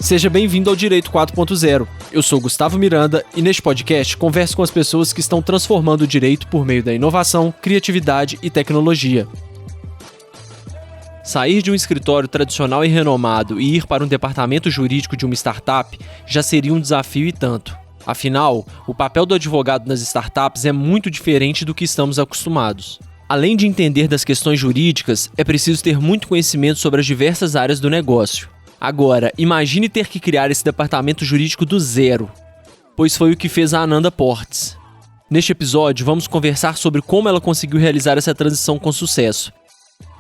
Seja bem-vindo ao Direito 4.0. Eu sou Gustavo Miranda e neste podcast converso com as pessoas que estão transformando o direito por meio da inovação, criatividade e tecnologia. Sair de um escritório tradicional e renomado e ir para um departamento jurídico de uma startup já seria um desafio e tanto. Afinal, o papel do advogado nas startups é muito diferente do que estamos acostumados. Além de entender das questões jurídicas, é preciso ter muito conhecimento sobre as diversas áreas do negócio. Agora, imagine ter que criar esse departamento jurídico do zero, pois foi o que fez a Ananda Portes. Neste episódio, vamos conversar sobre como ela conseguiu realizar essa transição com sucesso.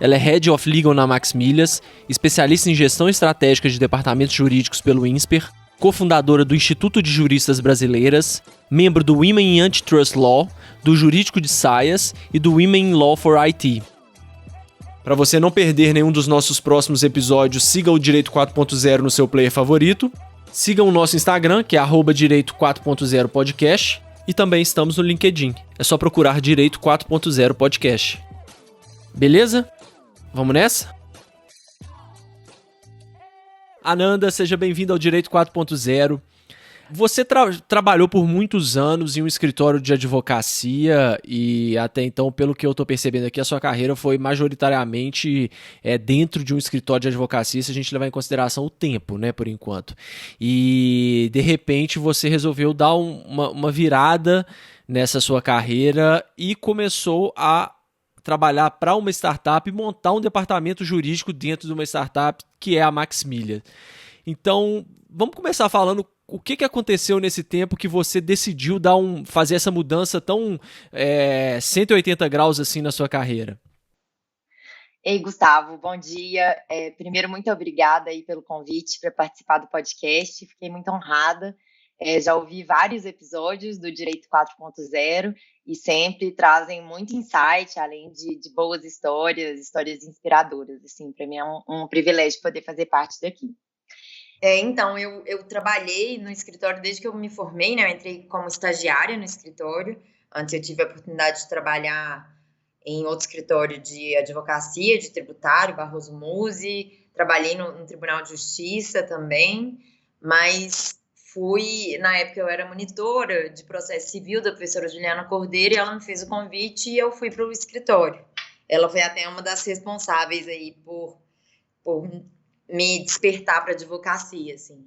Ela é Head of Legal na Maxmilhas, especialista em gestão estratégica de departamentos jurídicos pelo INSPER, cofundadora do Instituto de Juristas Brasileiras, membro do Women in Antitrust Law, do Jurídico de Saias e do Women in Law for IT. Para você não perder nenhum dos nossos próximos episódios, siga o Direito 4.0 no seu player favorito. Siga o nosso Instagram, que é @Direito 4.0 Podcast. E também estamos no LinkedIn. É só procurar Direito 4.0 Podcast. Beleza? Vamos nessa? Ananda, seja bem-vinda ao Direito 4.0. Você trabalhou por muitos anos em um escritório de advocacia e até então, pelo que eu estou percebendo aqui, a sua carreira foi majoritariamente dentro de um escritório de advocacia, se a gente levar em consideração o tempo, né, por enquanto. E, de repente, você resolveu dar uma virada nessa sua carreira e começou a trabalhar para uma startup e montar um departamento jurídico dentro de uma startup que é a Maxmilhas. Então, vamos começar falando o que aconteceu nesse tempo que você decidiu fazer essa mudança tão 180 graus assim na sua carreira. Ei, Gustavo, bom dia. Primeiro, muito obrigada aí pelo convite para participar do podcast. Fiquei muito honrada. Já ouvi vários episódios do Direito 4.0 e sempre trazem muito insight, além de boas histórias inspiradoras. Assim, para mim é um privilégio poder fazer parte daqui. Então, eu trabalhei no escritório desde que eu me formei, né? Eu entrei como estagiária no escritório. Antes eu tive a oportunidade de trabalhar em outro escritório de advocacia, de tributário, Barroso Musi. Trabalhei no Tribunal de Justiça também, mas na época eu era monitora de processo civil da professora Juliana Cordeiro e ela me fez o convite e eu fui para o escritório. Ela foi até uma das responsáveis aí por me despertar para a advocacia, assim.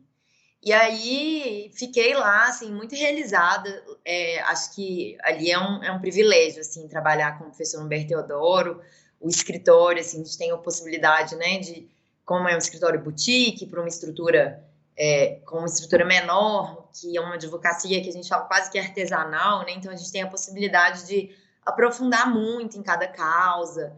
E aí, fiquei lá, assim, muito realizada. Acho que ali é um privilégio, assim, trabalhar com o professor Humberto Teodoro, o escritório, assim, a gente tem a possibilidade, né, como é um escritório boutique, para uma estrutura, com uma estrutura menor, que é uma advocacia que a gente fala quase que artesanal, né, então a gente tem a possibilidade de aprofundar muito em cada causa,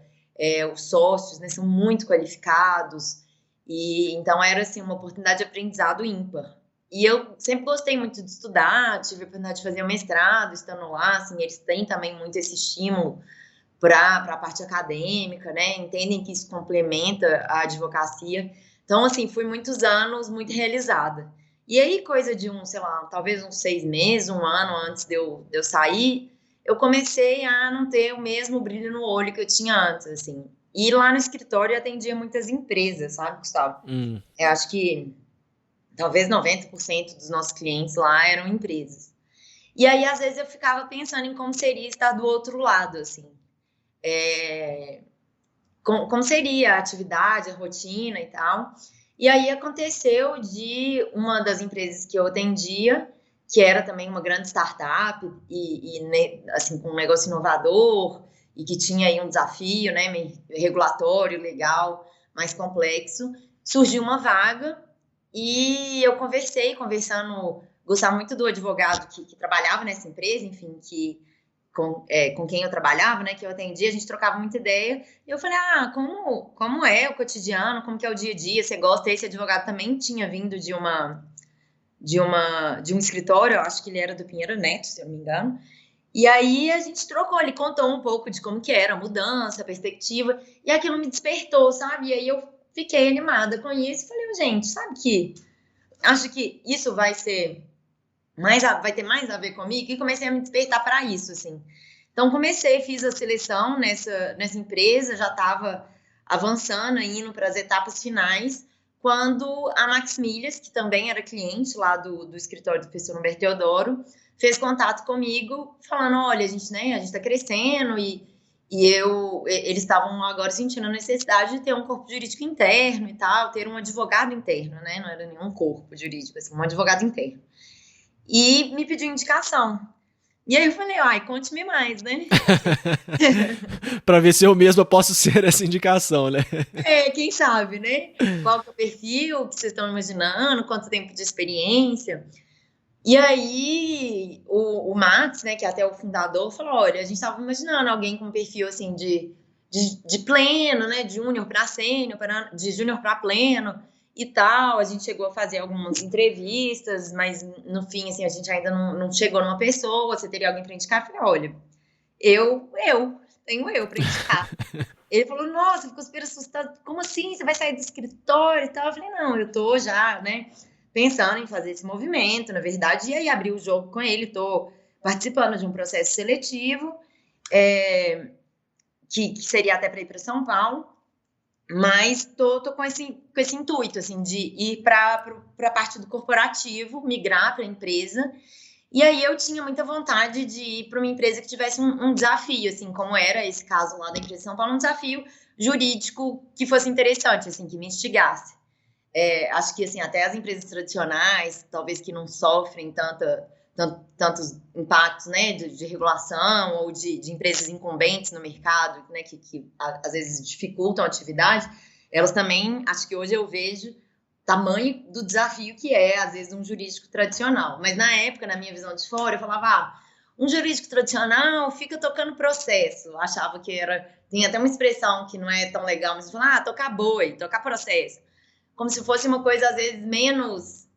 os sócios, né, são muito qualificados, e então era assim uma oportunidade de aprendizado ímpar. E eu sempre gostei muito de estudar, tive a oportunidade de fazer um mestrado, estando lá, assim, eles têm também muito esse estímulo para a parte acadêmica, né? Entendem que isso complementa a advocacia. Então, assim, fui muitos anos muito realizada. E aí, coisa de talvez uns 6 meses, um ano antes de eu sair, eu comecei a não ter o mesmo brilho no olho que eu tinha antes, assim. E lá no escritório eu atendia muitas empresas, sabe, Gustavo? Eu acho que talvez 90% dos nossos clientes lá eram empresas. E aí, às vezes, eu ficava pensando em como seria estar do outro lado, assim. Como seria a atividade, a rotina e tal. E aí aconteceu de uma das empresas que eu atendia, que era também uma grande startup e assim, com um negócio inovador, e que tinha aí um desafio, né, regulatório, legal, mais complexo, surgiu uma vaga e eu conversando, gostava muito do advogado que trabalhava nessa empresa, enfim, com quem eu trabalhava, né, que eu atendia, a gente trocava muita ideia, e eu falei, como é o cotidiano, como que é o dia a dia, você gosta? Esse advogado também tinha vindo de um escritório, eu acho que ele era do Pinheiro Neto, se eu não me engano. E aí a gente trocou, ele contou um pouco de como que era a mudança, a perspectiva, e aquilo me despertou, sabe? E aí eu fiquei animada com isso e falei, gente, sabe que acho que isso vai ter mais a ver comigo? E comecei a me despertar para isso, assim. Então fiz a seleção nessa empresa, já estava avançando, indo para as etapas finais, quando a Max Milhas, que também era cliente lá do escritório do professor Humberto Teodoro, fez contato comigo, falando, olha, a gente está crescendo eles estavam agora sentindo a necessidade de ter um corpo jurídico interno e tal, ter um advogado interno, né? Não era nenhum corpo jurídico, assim, um advogado interno. E me pediu indicação. E aí eu falei, ai, conte-me mais, né? Para ver se eu mesma posso ser essa indicação, né? Quem sabe, né? Qual que é o perfil que vocês estão imaginando, quanto tempo de experiência. E aí, o Max, né, que é até o fundador, falou, olha, a gente estava imaginando alguém com um perfil, assim, de pleno, né, de júnior para sênior, de júnior para pleno e tal. A gente chegou a fazer algumas entrevistas, mas no fim, assim, a gente ainda não chegou numa pessoa, você teria alguém para indicar? Eu falei, olha, tenho eu para indicar. Ele falou, nossa, ficou super assustado, como assim, você vai sair do escritório e tal? Eu falei, não, eu tô já, né, pensando em fazer esse movimento, na verdade, e aí abri o jogo com ele, estou participando de um processo seletivo, que seria até para ir para São Paulo, mas tô com esse intuito, assim, de ir para a parte do corporativo, migrar para a empresa, e aí eu tinha muita vontade de ir para uma empresa que tivesse um desafio, assim, como era esse caso lá da empresa de São Paulo, um desafio jurídico que fosse interessante, assim, que me instigasse. Acho que assim, até as empresas tradicionais, talvez que não sofrem tantos impactos, né, de regulação ou de empresas incumbentes no mercado, né, que às vezes dificultam a atividade, elas também, acho que hoje eu vejo tamanho do desafio que é, às vezes, um jurídico tradicional. Mas na época, na minha visão de fora, eu falava, um jurídico tradicional fica tocando processo. Achava que tem até uma expressão que não é tão legal, mas fala, tocar boi, tocar processo. Como se fosse uma coisa, às vezes, menos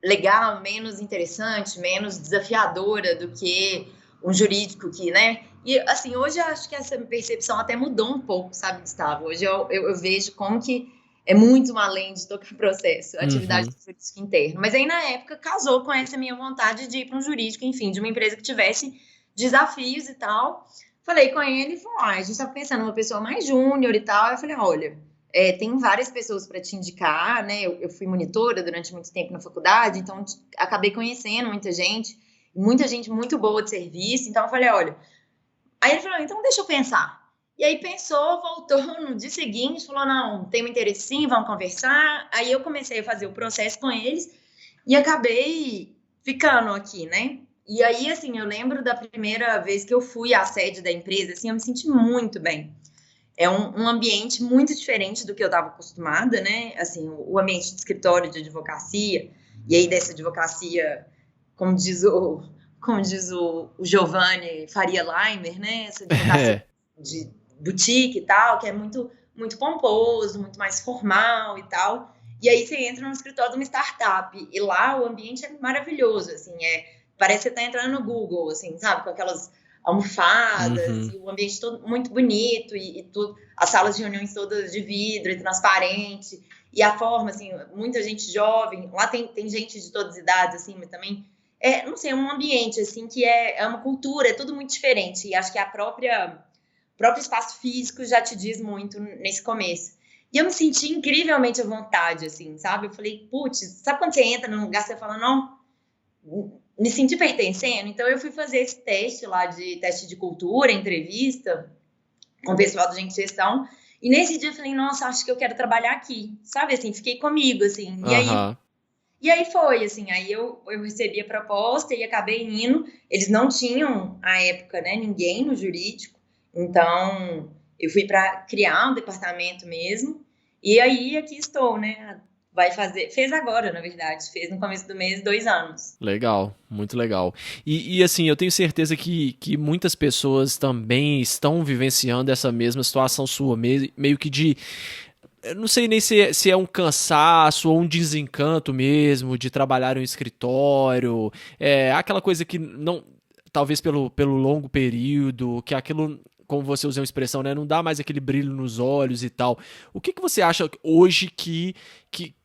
legal, menos interessante, menos desafiadora do que um jurídico que, né? E, assim, hoje eu acho que essa percepção até mudou um pouco, sabe, Gustavo? Hoje eu vejo como que é muito além de tocar processo, atividade do jurídico interno. Mas aí, na época, casou com essa minha vontade de ir para um jurídico, enfim, de uma empresa que tivesse desafios e tal. Falei com ele e falou, a gente estava pensando em uma pessoa mais júnior e tal. Aí eu falei, olha, tem várias pessoas para te indicar, né? Eu fui monitora durante muito tempo na faculdade, então acabei conhecendo muita gente muito boa de serviço. Então eu falei, olha... Aí ele falou, então deixa eu pensar. E aí pensou, voltou no dia seguinte, falou, não, tem um interesse sim, vamos conversar. Aí eu comecei a fazer o processo com eles e acabei ficando aqui, né? E aí, assim, eu lembro da primeira vez que eu fui à sede da empresa, assim, eu me senti muito bem. É um ambiente muito diferente do que eu estava acostumada, né? Assim, o ambiente de escritório de advocacia, e aí dessa advocacia, como diz o Giovanni Faria Leimer, né? Essa advocacia de boutique e tal, que é muito, muito pomposo, muito mais formal e tal. E aí você entra no escritório de uma startup, e lá o ambiente é maravilhoso, assim, parece que você tá entrando no Google, assim, sabe? Com aquelas almofadas, e o ambiente todo muito bonito, e tudo, as salas de reuniões todas de vidro e transparente, e a forma, assim, muita gente jovem, lá tem gente de todas as idades, assim, mas também, não sei, é um ambiente, assim, que é uma cultura, é tudo muito diferente, e acho que o próprio espaço físico já te diz muito nesse começo. E eu me senti incrivelmente à vontade, assim, sabe? Eu falei, putz, sabe quando você entra num lugar, você fala, não, me senti pertencendo? Então eu fui fazer esse teste lá, teste de cultura, entrevista com o pessoal do Gente de Gestão, e nesse dia eu falei, nossa, acho que eu quero trabalhar aqui, sabe, assim, fiquei comigo, assim, e aí foi, assim, aí eu recebi a proposta e acabei indo, eles não tinham, à época, né, ninguém no jurídico, então eu fui para criar um departamento mesmo, e aí aqui estou, né, fez agora, na verdade, fez no começo do mês 2 anos. Legal, muito legal. E assim, eu tenho certeza que muitas pessoas também estão vivenciando essa mesma situação sua, meio que de... Eu não sei nem se é um cansaço ou um desencanto mesmo de trabalhar em um escritório, aquela coisa que não... Talvez pelo longo período, que aquilo como você usou a expressão, né? Não dá mais aquele brilho nos olhos e tal. O que você acha hoje que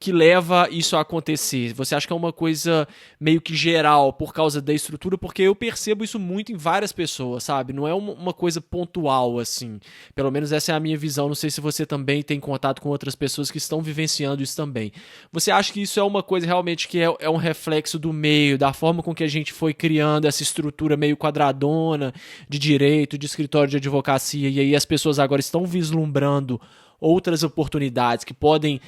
leva isso a acontecer? Você acha que é uma coisa meio que geral por causa da estrutura? Porque eu percebo isso muito em várias pessoas, sabe? Não é uma coisa pontual, assim. Pelo menos essa é a minha visão. Não sei se você também tem contato com outras pessoas que estão vivenciando isso também. Você acha que isso é uma coisa realmente que é um reflexo do meio, da forma com que a gente foi criando essa estrutura meio quadradona de direito, de escritório de advocacia, e aí as pessoas agora estão vislumbrando outras oportunidades que podem,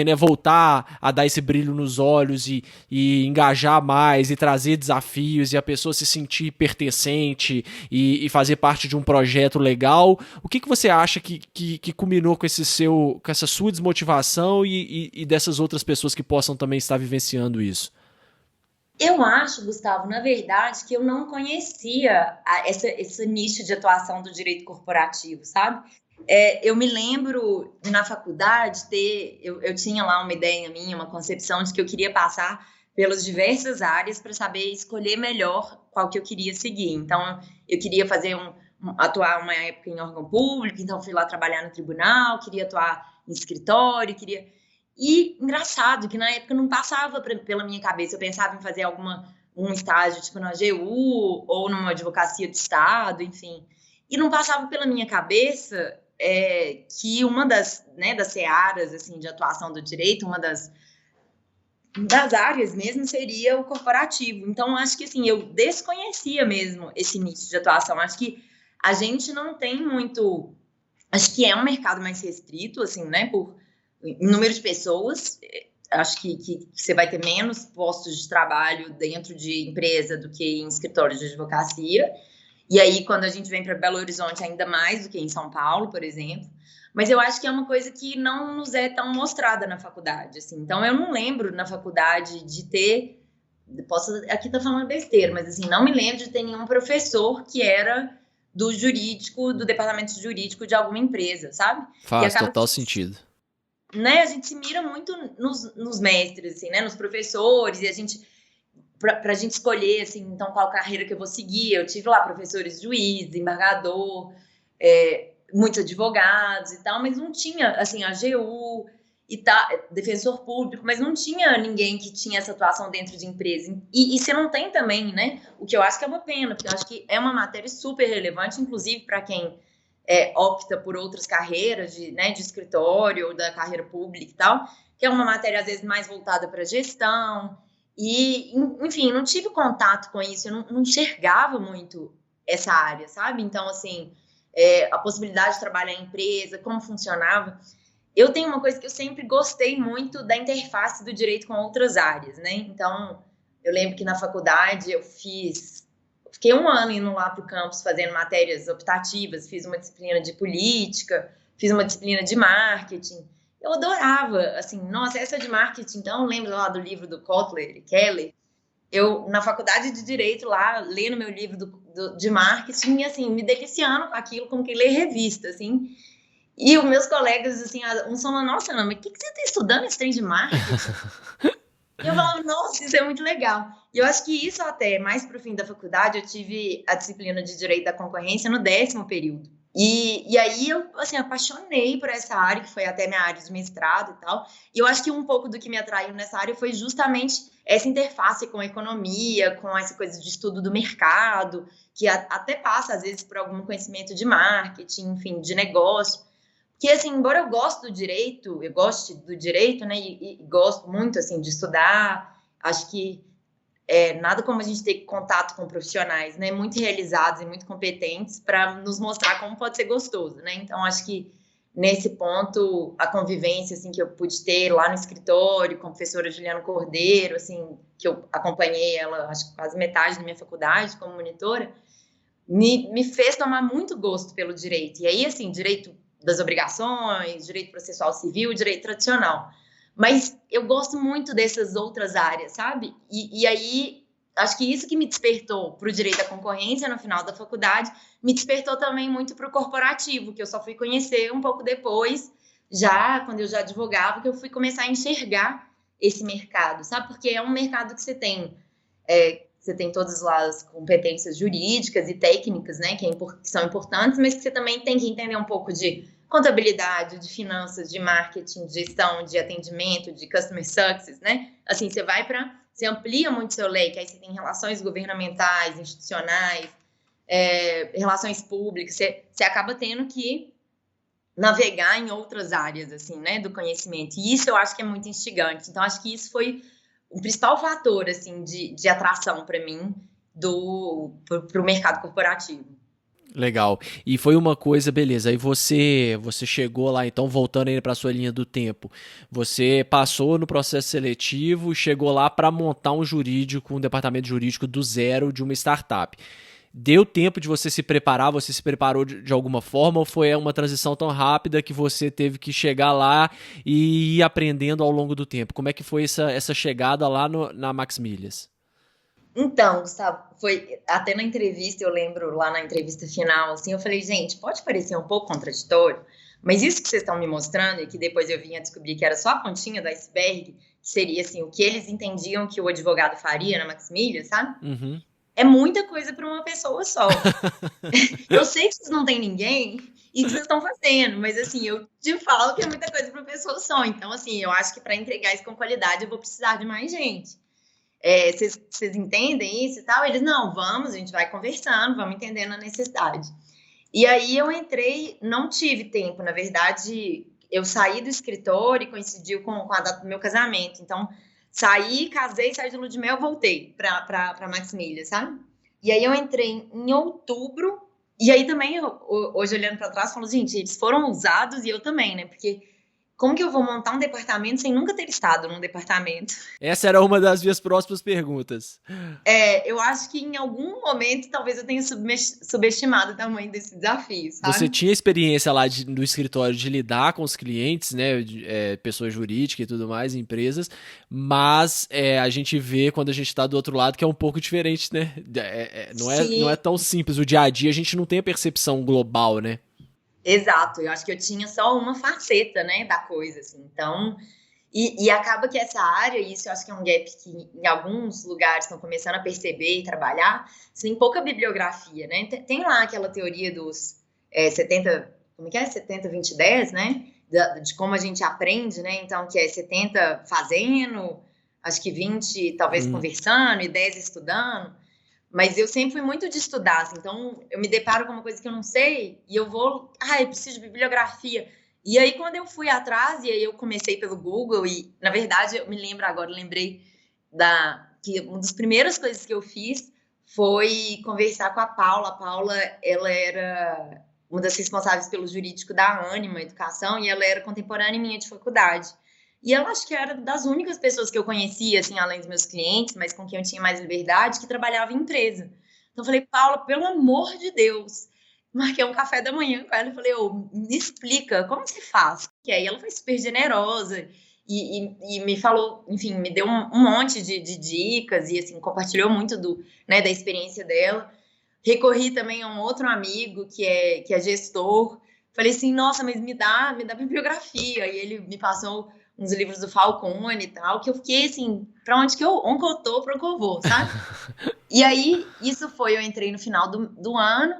né, voltar a dar esse brilho nos olhos e engajar mais e trazer desafios e a pessoa se sentir pertencente e fazer parte de um projeto legal. O que você acha que culminou com com essa sua desmotivação e dessas outras pessoas que possam também estar vivenciando isso? Eu acho, Gustavo, na verdade, que eu não conhecia esse nicho de atuação do direito corporativo, sabe? Eu me lembro na faculdade eu tinha lá uma ideia minha, uma concepção de que eu queria passar pelas diversas áreas para saber escolher melhor qual que eu queria seguir. Então, eu queria atuar uma época em órgão público, então fui lá trabalhar no tribunal, queria atuar em escritório, queria... E engraçado que na época não passava pela minha cabeça, eu pensava em fazer um estágio tipo na AGU ou numa advocacia de Estado, enfim. E não passava pela minha cabeça que uma das searas assim, de atuação do direito, uma das áreas mesmo seria o corporativo. Então, acho que assim, eu desconhecia mesmo esse nicho de atuação. Acho que a gente não tem muito... Acho que é um mercado mais restrito, assim, né, por número de pessoas. Acho que você vai ter menos postos de trabalho dentro de empresa do que em escritório de advocacia. E aí, quando a gente vem para Belo Horizonte, ainda mais do que em São Paulo, por exemplo. Mas eu acho que é uma coisa que não nos é tão mostrada na faculdade, assim. Então, eu não lembro na faculdade de ter... Posso aqui estar falando besteira, mas assim, não me lembro de ter nenhum professor que era do jurídico, do departamento jurídico de alguma empresa, sabe? Faz total sentido. Né, a gente se mira muito nos mestres, assim, né, nos professores, e a gente... Para a gente escolher, assim, então, qual carreira que eu vou seguir. Eu tive lá professores juiz, desembargador, muitos advogados e tal, mas não tinha, assim, AGU e defensor público, mas não tinha ninguém que tinha essa atuação dentro de empresa. E você não tem também, né? O que eu acho que é uma pena, porque eu acho que é uma matéria super relevante, inclusive para quem opta por outras carreiras de escritório ou da carreira pública e tal, que é uma matéria, às vezes, mais voltada para gestão. E, enfim, não tive contato com isso, eu não enxergava muito essa área, sabe? Então, assim, a possibilidade de trabalhar em empresa, como funcionava. Eu tenho uma coisa que eu sempre gostei muito da interface do direito com outras áreas, né? Então, eu lembro que na faculdade fiquei 1 ano indo lá para o campus fazendo matérias optativas, fiz uma disciplina de política, fiz uma disciplina de marketing. Eu adorava, assim, nossa, essa de marketing, então, lembro lá do livro do Kotler e Keller, eu, na faculdade de Direito lá, lendo meu livro de marketing, e, assim, me deliciando com aquilo, como que ler revista, assim, e os meus colegas, assim, uns falando, nossa, Ana, mas o que você está estudando esse trem de marketing? E eu falava, nossa, isso é muito legal. E eu acho que isso até, mais para o fim da faculdade, eu tive a disciplina de Direito da Concorrência no 10º período. E aí eu, assim, apaixonei por essa área, que foi até minha área de mestrado e tal. E eu acho que um pouco do que me atraiu nessa área foi justamente essa interface com a economia, com essa coisa de estudo do mercado, que até passa, às vezes, por algum conhecimento de marketing, enfim, de negócio. Que, assim, embora eu goste do direito, né, e gosto muito, assim, de estudar, acho que nada como a gente ter contato com profissionais, né, muito realizados e muito competentes para nos mostrar como pode ser gostoso, né, então acho que nesse ponto, a convivência, assim, que eu pude ter lá no escritório com a professora Juliana Cordeiro, assim, que eu acompanhei ela, acho que quase metade da minha faculdade como monitora, me fez tomar muito gosto pelo direito, e aí, assim, direito das obrigações, direito processual civil, direito tradicional. Mas eu gosto muito dessas outras áreas, sabe? E aí, acho que isso que me despertou para o direito à concorrência no final da faculdade, me despertou também muito para o corporativo, que eu só fui conhecer um pouco depois, já quando eu já advogava, que eu fui começar a enxergar esse mercado, sabe? Porque é um mercado que você tem você tem todas lá as competências jurídicas e técnicas, né, que são importantes, mas que você também tem que entender um pouco de contabilidade, de finanças, de marketing, de gestão, de atendimento, de customer success, né? Assim, você amplia muito seu leque, aí você tem relações governamentais, institucionais, relações públicas, você acaba tendo que navegar em outras áreas, assim, né, do conhecimento. E isso eu acho que é muito instigante. Então, acho que isso foi o principal fator, assim, de atração para mim pro mercado corporativo. Legal. E foi uma coisa, beleza. Aí você chegou lá, então, voltando aí para sua linha do tempo. Você passou no processo seletivo, chegou lá para montar um departamento jurídico do zero de uma startup. Deu tempo de você se preparar? Você se preparou de alguma forma ou foi uma transição tão rápida que você teve que chegar lá e ir aprendendo ao longo do tempo? Como é que foi essa chegada lá na Max Milhas? Então, Gustavo, foi até na entrevista, eu lembro lá na entrevista final, assim, eu falei, gente, pode parecer um pouco contraditório, mas isso que vocês estão me mostrando e que depois eu vim a descobrir que era só a pontinha do iceberg, que seria, assim, o que eles entendiam que o advogado faria na Max Milhas, sabe? Uhum. É muita coisa para uma pessoa só. Eu sei que vocês não têm ninguém e que vocês estão fazendo, mas assim, eu te falo que é muita coisa para uma pessoa só. Então, assim, eu acho que para entregar isso com qualidade eu vou precisar de mais gente. Vocês entendem isso e tal? Eles, não, vamos, a gente vai conversando, vamos entendendo a necessidade. E aí eu entrei, não tive tempo, na verdade, eu saí do escritório e coincidiu com a data do meu casamento. Então, saí, casei, saí de lua de mel, voltei para Max Milhas, sabe? E aí eu entrei em outubro, e aí também, hoje olhando para trás, falo, gente, eles foram usados e eu também, né? Porque como que eu vou montar um departamento sem nunca ter estado num departamento? Essa era uma das minhas próximas perguntas. Eu acho que em algum momento talvez eu tenha subestimado o tamanho desse desafio, sabe? Você tinha experiência lá no escritório de lidar com os clientes, né, pessoa jurídica e tudo mais, empresas, mas a gente vê quando a gente está do outro lado que é um pouco diferente, né? Não é tão simples. O dia a dia a gente não tem a percepção global, né? Exato, eu acho que eu tinha só uma faceta, né, da coisa, assim, então, e acaba que essa área, e isso eu acho que é um gap que em alguns lugares estão começando a perceber e trabalhar, você tem pouca bibliografia, né, tem lá aquela teoria dos 70, como que é? 70, 20, 10, né, de como a gente aprende, né, então, que é 70 fazendo, acho que 20 talvez conversando e 10 estudando. Mas eu sempre fui muito de estudar, assim, então eu me deparo com uma coisa que eu não sei e eu vou, eu preciso de bibliografia. E aí, quando eu fui atrás, e aí eu comecei pelo Google, e na verdade, eu me lembro agora, lembrei que uma das primeiras coisas que eu fiz foi conversar com a Paula. A Paula, ela era uma das responsáveis pelo jurídico da Ânima Educação, e ela era contemporânea minha de faculdade. E ela acho que era das únicas pessoas que eu conhecia, assim, além dos meus clientes, mas com quem eu tinha mais liberdade, que trabalhava em empresa. Então eu falei, Paula, pelo amor de Deus, marquei um café da manhã com ela e falei, me explica, como se faz? E aí ela foi super generosa e me falou, enfim, me deu um monte de dicas e, assim, compartilhou muito da experiência dela. Recorri também a um outro amigo que é gestor. Falei assim, nossa, mas me dá bibliografia. E ele me passou uns livros do Falcone e tal, que eu fiquei assim, onde que eu tô, pra onde que eu vou, sabe? E aí, eu entrei no final do ano,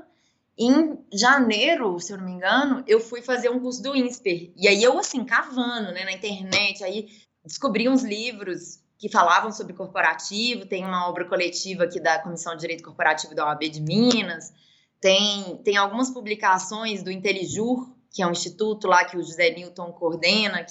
em janeiro, se eu não me engano, eu fui fazer um curso do INSPER, e aí eu, assim, cavando, né, na internet, aí descobri uns livros que falavam sobre corporativo, tem uma obra coletiva aqui da Comissão de Direito Corporativo da OAB de Minas, tem algumas publicações do Intelijur, que é um instituto lá que o José Newton coordena,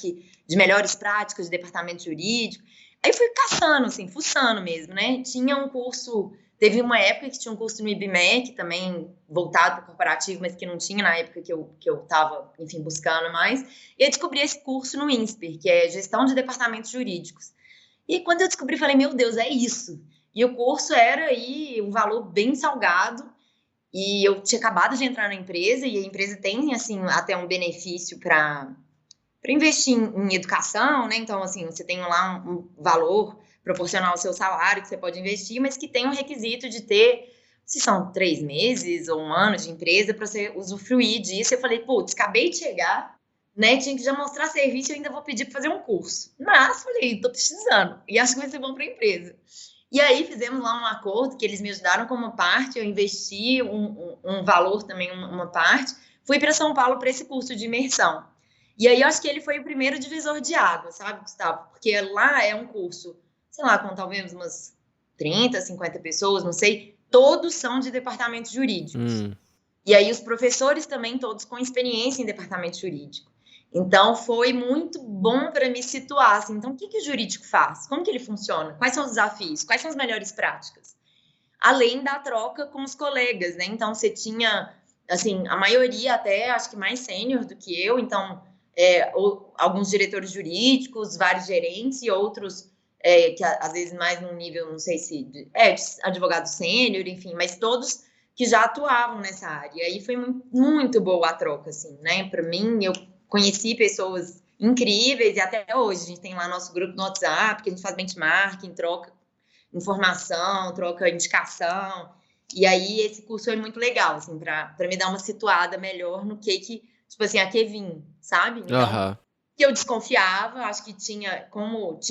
de melhores práticas de departamento jurídico. Aí fui caçando, assim, fuçando mesmo, né? Tinha um curso, teve uma época que tinha um curso no IBMEC, também voltado para o corporativo, mas que não tinha na época que eu estava, enfim, buscando mais. E aí descobri esse curso no INSPER, que é Gestão de Departamentos Jurídicos. E quando eu descobri, falei, meu Deus, é isso. E o curso era aí um valor bem salgado, e eu tinha acabado de entrar na empresa, e a empresa tem, assim, até um benefício para investir em educação, né? Então, assim, você tem lá um valor proporcional ao seu salário que você pode investir, mas que tem um requisito de ter, se são 3 meses ou 1 ano de empresa, para você usufruir disso. Eu falei, putz, acabei de chegar, né? Tinha que já mostrar serviço e ainda vou pedir para fazer um curso. Mas, falei, tô precisando. E acho que vai ser bom para a empresa. E aí fizemos lá um acordo que eles me ajudaram com uma parte, eu investi um valor também, uma parte. Fui para São Paulo para esse curso de imersão. E aí eu acho que ele foi o primeiro divisor de água, sabe, Gustavo? Porque lá é um curso, sei lá, com talvez umas 30, 50 pessoas, não sei, todos são de departamentos jurídicos. E aí os professores também todos com experiência em departamento jurídico. Então foi muito bom para me situar, assim, então o que o jurídico faz? Como que ele funciona? Quais são os desafios? Quais são as melhores práticas? Além da troca com os colegas, né? Então você tinha, assim, a maioria até, acho que mais sênior do que eu, então alguns diretores jurídicos, vários gerentes e outros que às vezes mais num nível, não sei se de advogado sênior, enfim, mas todos que já atuavam nessa área. E aí foi muito, muito boa a troca, assim, né? Para mim, eu conheci pessoas incríveis e até hoje a gente tem lá nosso grupo no WhatsApp, que a gente faz benchmarking, troca informação, troca indicação. E aí esse curso foi muito legal, assim, para me dar uma situada melhor no que tipo assim, a que vim, sabe? Então, que eu desconfiava, acho que tinha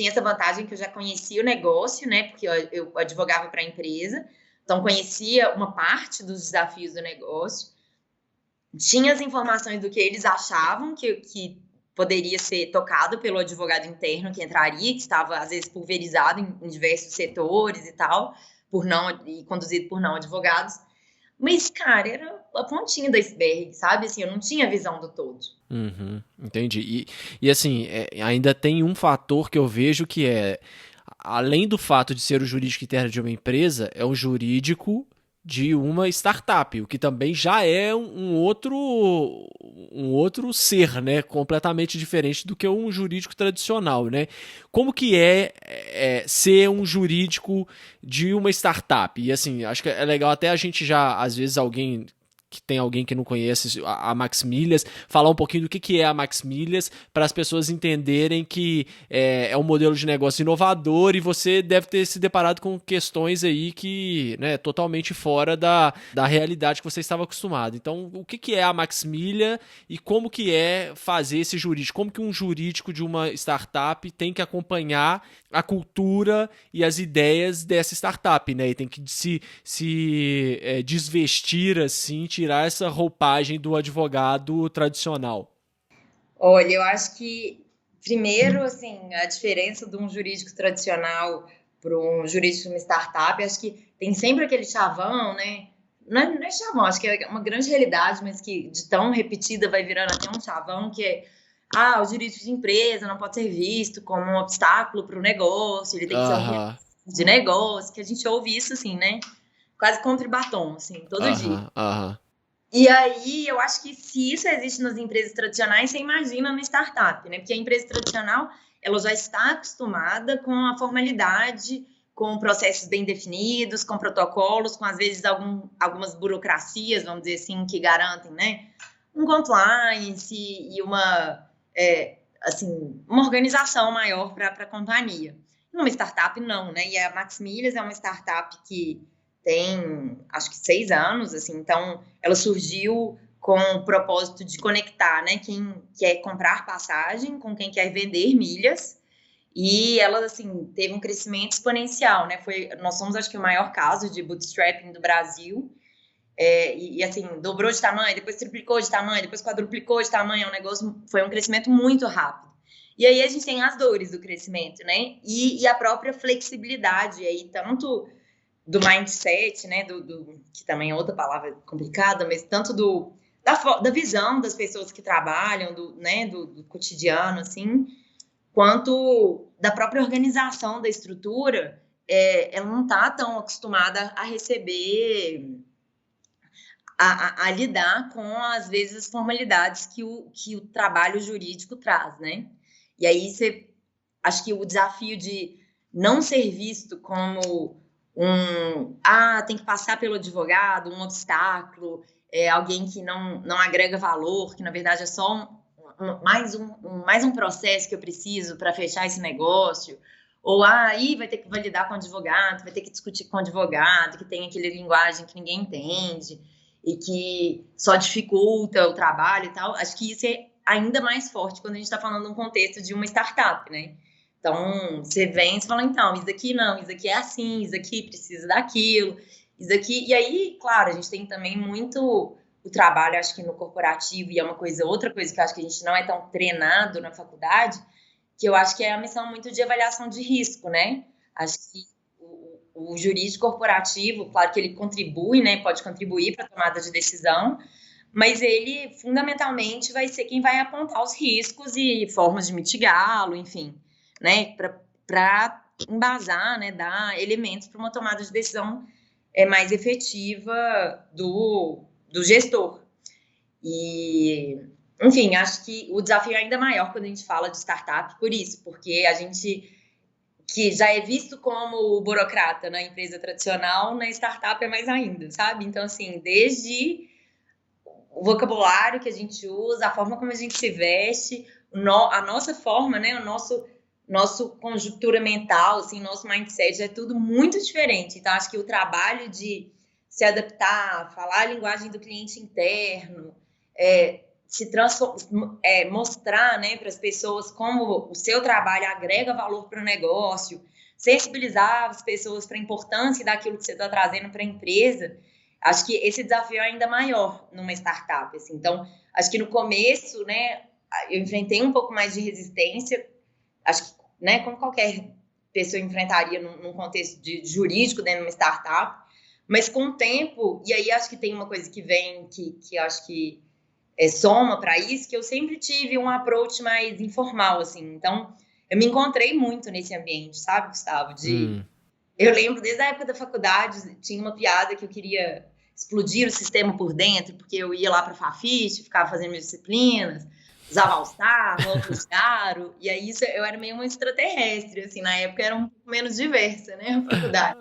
essa vantagem que eu já conhecia o negócio, né? Porque eu advogava para a empresa, então conhecia uma parte dos desafios do negócio, tinha as informações do que eles achavam que poderia ser tocado pelo advogado interno que entraria, que estava, às vezes, pulverizado em diversos setores e tal, e conduzido por não advogados. Mas, cara, era a pontinha do iceberg, sabe? Assim, eu não tinha visão do todo. Entendi. E assim, ainda tem um fator que eu vejo que além do fato de ser o jurídico interno de uma empresa, é um jurídico de uma startup, o que também já é um outro ser, né, completamente diferente do que um jurídico tradicional, né? Como que é ser um jurídico de uma startup? E assim, acho que é legal até a gente já, às vezes alguém que não conhece a Max Milhas, falar um pouquinho do que é a Max Milhas, para as pessoas entenderem que é um modelo de negócio inovador e você deve ter se deparado com questões aí que, né, totalmente fora da realidade que você estava acostumado. Então, o que é a Max Milha e como que é fazer esse jurídico? Como que um jurídico de uma startup tem que acompanhar a cultura e as ideias dessa startup, né? E tem que se desvestir, assim, tirar essa roupagem do advogado tradicional. Olha, eu acho que, primeiro, assim, a diferença de um jurídico tradicional para um jurídico de uma startup, acho que tem sempre aquele chavão, né? Não é chavão, acho que é uma grande realidade, mas que de tão repetida vai virando até um chavão, que é o jurídico de empresa não pode ser visto como um obstáculo para o negócio, ele tem que ser um de negócio, que a gente ouve isso, assim, né? Quase contra batom, assim, todo dia. E aí, eu acho que se isso existe nas empresas tradicionais, você imagina na startup, né? Porque a empresa tradicional, ela já está acostumada com a formalidade, com processos bem definidos, com protocolos, com, às vezes, algumas burocracias, vamos dizer assim, que garantem, né? Um compliance e uma organização maior para a companhia. Numa startup, não, né? E a Max Milhas é uma startup que tem, acho que 6 anos, assim, então ela surgiu com o propósito de conectar, né, quem quer comprar passagem com quem quer vender milhas, e ela, assim, teve um crescimento exponencial, né, nós somos, acho que, o maior caso de bootstrapping do Brasil, assim, dobrou de tamanho, depois triplicou de tamanho, depois quadruplicou de tamanho, foi um crescimento muito rápido. E aí a gente tem as dores do crescimento, né, e a própria flexibilidade, aí, tanto do mindset, né, que também é outra palavra complicada, mas tanto da visão das pessoas que trabalham, do cotidiano, assim, quanto da própria organização da estrutura, ela não está tão acostumada a receber, a lidar com, às vezes, as formalidades que o trabalho jurídico traz, né? E aí, acho que o desafio de não ser visto como tem que passar pelo advogado, um obstáculo, alguém que não agrega valor, que na verdade é só mais um processo que eu preciso para fechar esse negócio, ou aí vai ter que validar com o advogado, vai ter que discutir com o advogado, que tem aquele linguagem que ninguém entende e que só dificulta o trabalho e tal. Acho que isso é ainda mais forte quando a gente está falando de um contexto de uma startup, né? Então, você vem e fala, então, isso aqui não, isso aqui é assim, isso aqui precisa daquilo, isso aqui... E aí, claro, a gente tem também muito o trabalho, acho que no corporativo, e é outra coisa que eu acho que a gente não é tão treinado na faculdade, que eu acho que é a missão muito de avaliação de risco, né? Acho que o jurídico corporativo, claro que ele contribui, né? Pode contribuir para a tomada de decisão, mas ele, fundamentalmente, vai ser quem vai apontar os riscos e formas de mitigá-lo, enfim, né? Para embasar, né? Dar elementos para uma tomada de decisão mais efetiva do gestor. E... Enfim, acho que o desafio é ainda maior quando a gente fala de startup, por isso, porque a gente, que já é visto como o burocrata na empresa tradicional, na startup é mais ainda, sabe? Então, assim, desde o vocabulário que a gente usa, a forma como a gente se veste, a nossa forma, né? O nosso conjuntura mental, assim, nosso mindset, é tudo muito diferente. Então, acho que o trabalho de se adaptar, falar a linguagem do cliente interno, mostrar, né, para as pessoas como o seu trabalho agrega valor para o negócio, sensibilizar as pessoas para a importância daquilo que você está trazendo para a empresa. Acho que esse desafio é ainda maior numa startup. Assim. Então, acho que no começo, né, eu enfrentei um pouco mais de resistência, acho que, né, como qualquer pessoa enfrentaria num contexto jurídico dentro de uma startup, mas com o tempo, e aí acho que tem uma coisa que vem, que eu acho que soma para isso, que eu sempre tive um approach mais informal, assim. Então, eu me encontrei muito nesse ambiente, sabe, Gustavo? Eu lembro, desde a época da faculdade, tinha uma piada que eu queria explodir o sistema por dentro, porque eu ia lá para a Fafiche, ficava fazendo minhas disciplinas, usava All-Star, óculos caro, e aí eu era meio uma extraterrestre, assim, na época era um pouco menos diversa, né, a faculdade.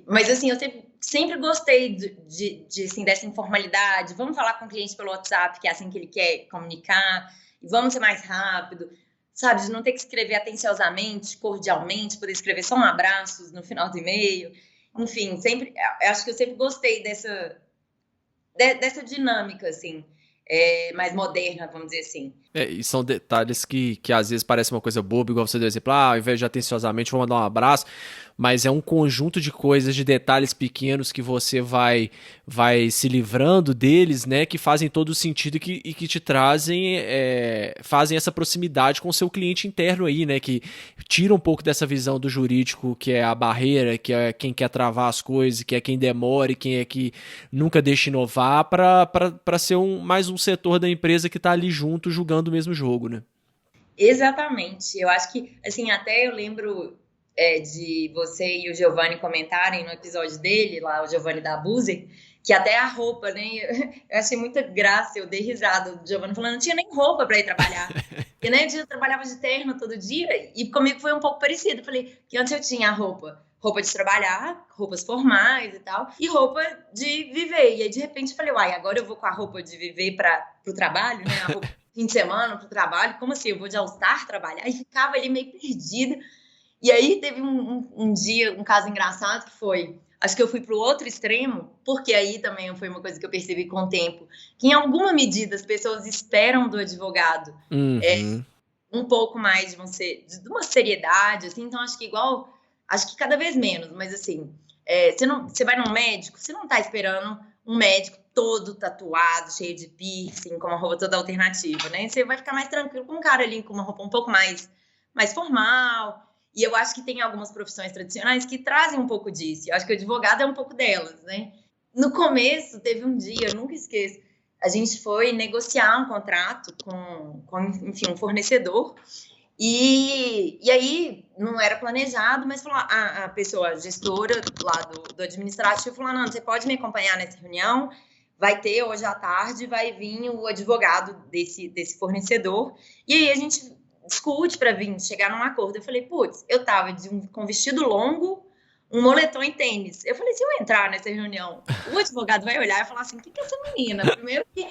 Mas, assim, eu sempre gostei assim, dessa informalidade. Vamos falar com o cliente pelo WhatsApp, que é assim que ele quer comunicar, e vamos ser mais rápido, sabe? De não ter que escrever atenciosamente, cordialmente, poder escrever só um abraço no final do e-mail. Enfim, acho que eu sempre gostei dessa dinâmica, assim, mais moderna, vamos dizer assim. E são detalhes que às vezes parecem uma coisa boba, igual você deu exemplo, ao invés de atenciosamente, vou mandar um abraço, mas é um conjunto de coisas, de detalhes pequenos que você vai se livrando deles, né, que fazem todo o sentido e que te fazem essa proximidade com o seu cliente interno aí, né, que tira um pouco dessa visão do jurídico, que é a barreira, que é quem quer travar as coisas, que é quem demora, quem é que nunca deixa inovar, para ser mais um setor da empresa que está ali junto, julgando o mesmo jogo, né? Exatamente. Eu acho que, assim, até eu lembro de você e o Giovanni comentarem no episódio dele, lá, o Giovanni da Abuser, que até a roupa, né? Eu achei muita graça, eu dei risada do Giovanni falando, não tinha nem roupa para ir trabalhar. E, né, eu trabalhava de terno todo dia, e comigo foi um pouco parecido. Eu falei que antes eu tinha a roupa de trabalhar, roupas formais e tal, e roupa de viver. E aí, de repente, eu falei, uai, agora eu vou com a roupa de viver pro trabalho, né? A roupa fim de semana pro trabalho, como assim? Eu vou de All-Star trabalhar? E ficava ali meio perdida. E aí teve um dia, um caso engraçado que foi, acho que eu fui pro outro extremo, porque aí também foi uma coisa que eu percebi com o tempo, que em alguma medida as pessoas esperam do advogado um pouco mais de uma seriedade, assim, então acho que cada vez menos, mas assim, você vai num médico, você não tá esperando um médico todo tatuado, cheio de piercing, com uma roupa toda alternativa, né? Você vai ficar mais tranquilo com um cara ali com uma roupa um pouco mais formal. E eu acho que tem algumas profissões tradicionais que trazem um pouco disso. Eu acho que o advogado é um pouco delas, né? No começo, teve um dia, eu nunca esqueço, a gente foi negociar um contrato com enfim, um fornecedor. E aí, não era planejado, mas falou, a pessoa, a gestora lá do administrativo, falou, não, você pode me acompanhar nessa reunião? Vai ter hoje à tarde, vai vir o advogado desse fornecedor. E aí a gente discute para chegar num acordo. Eu falei, putz, eu tava com vestido longo, um moletom e tênis. Eu falei, se eu entrar nessa reunião, o advogado vai olhar e falar assim, o que é essa menina? Primeiro que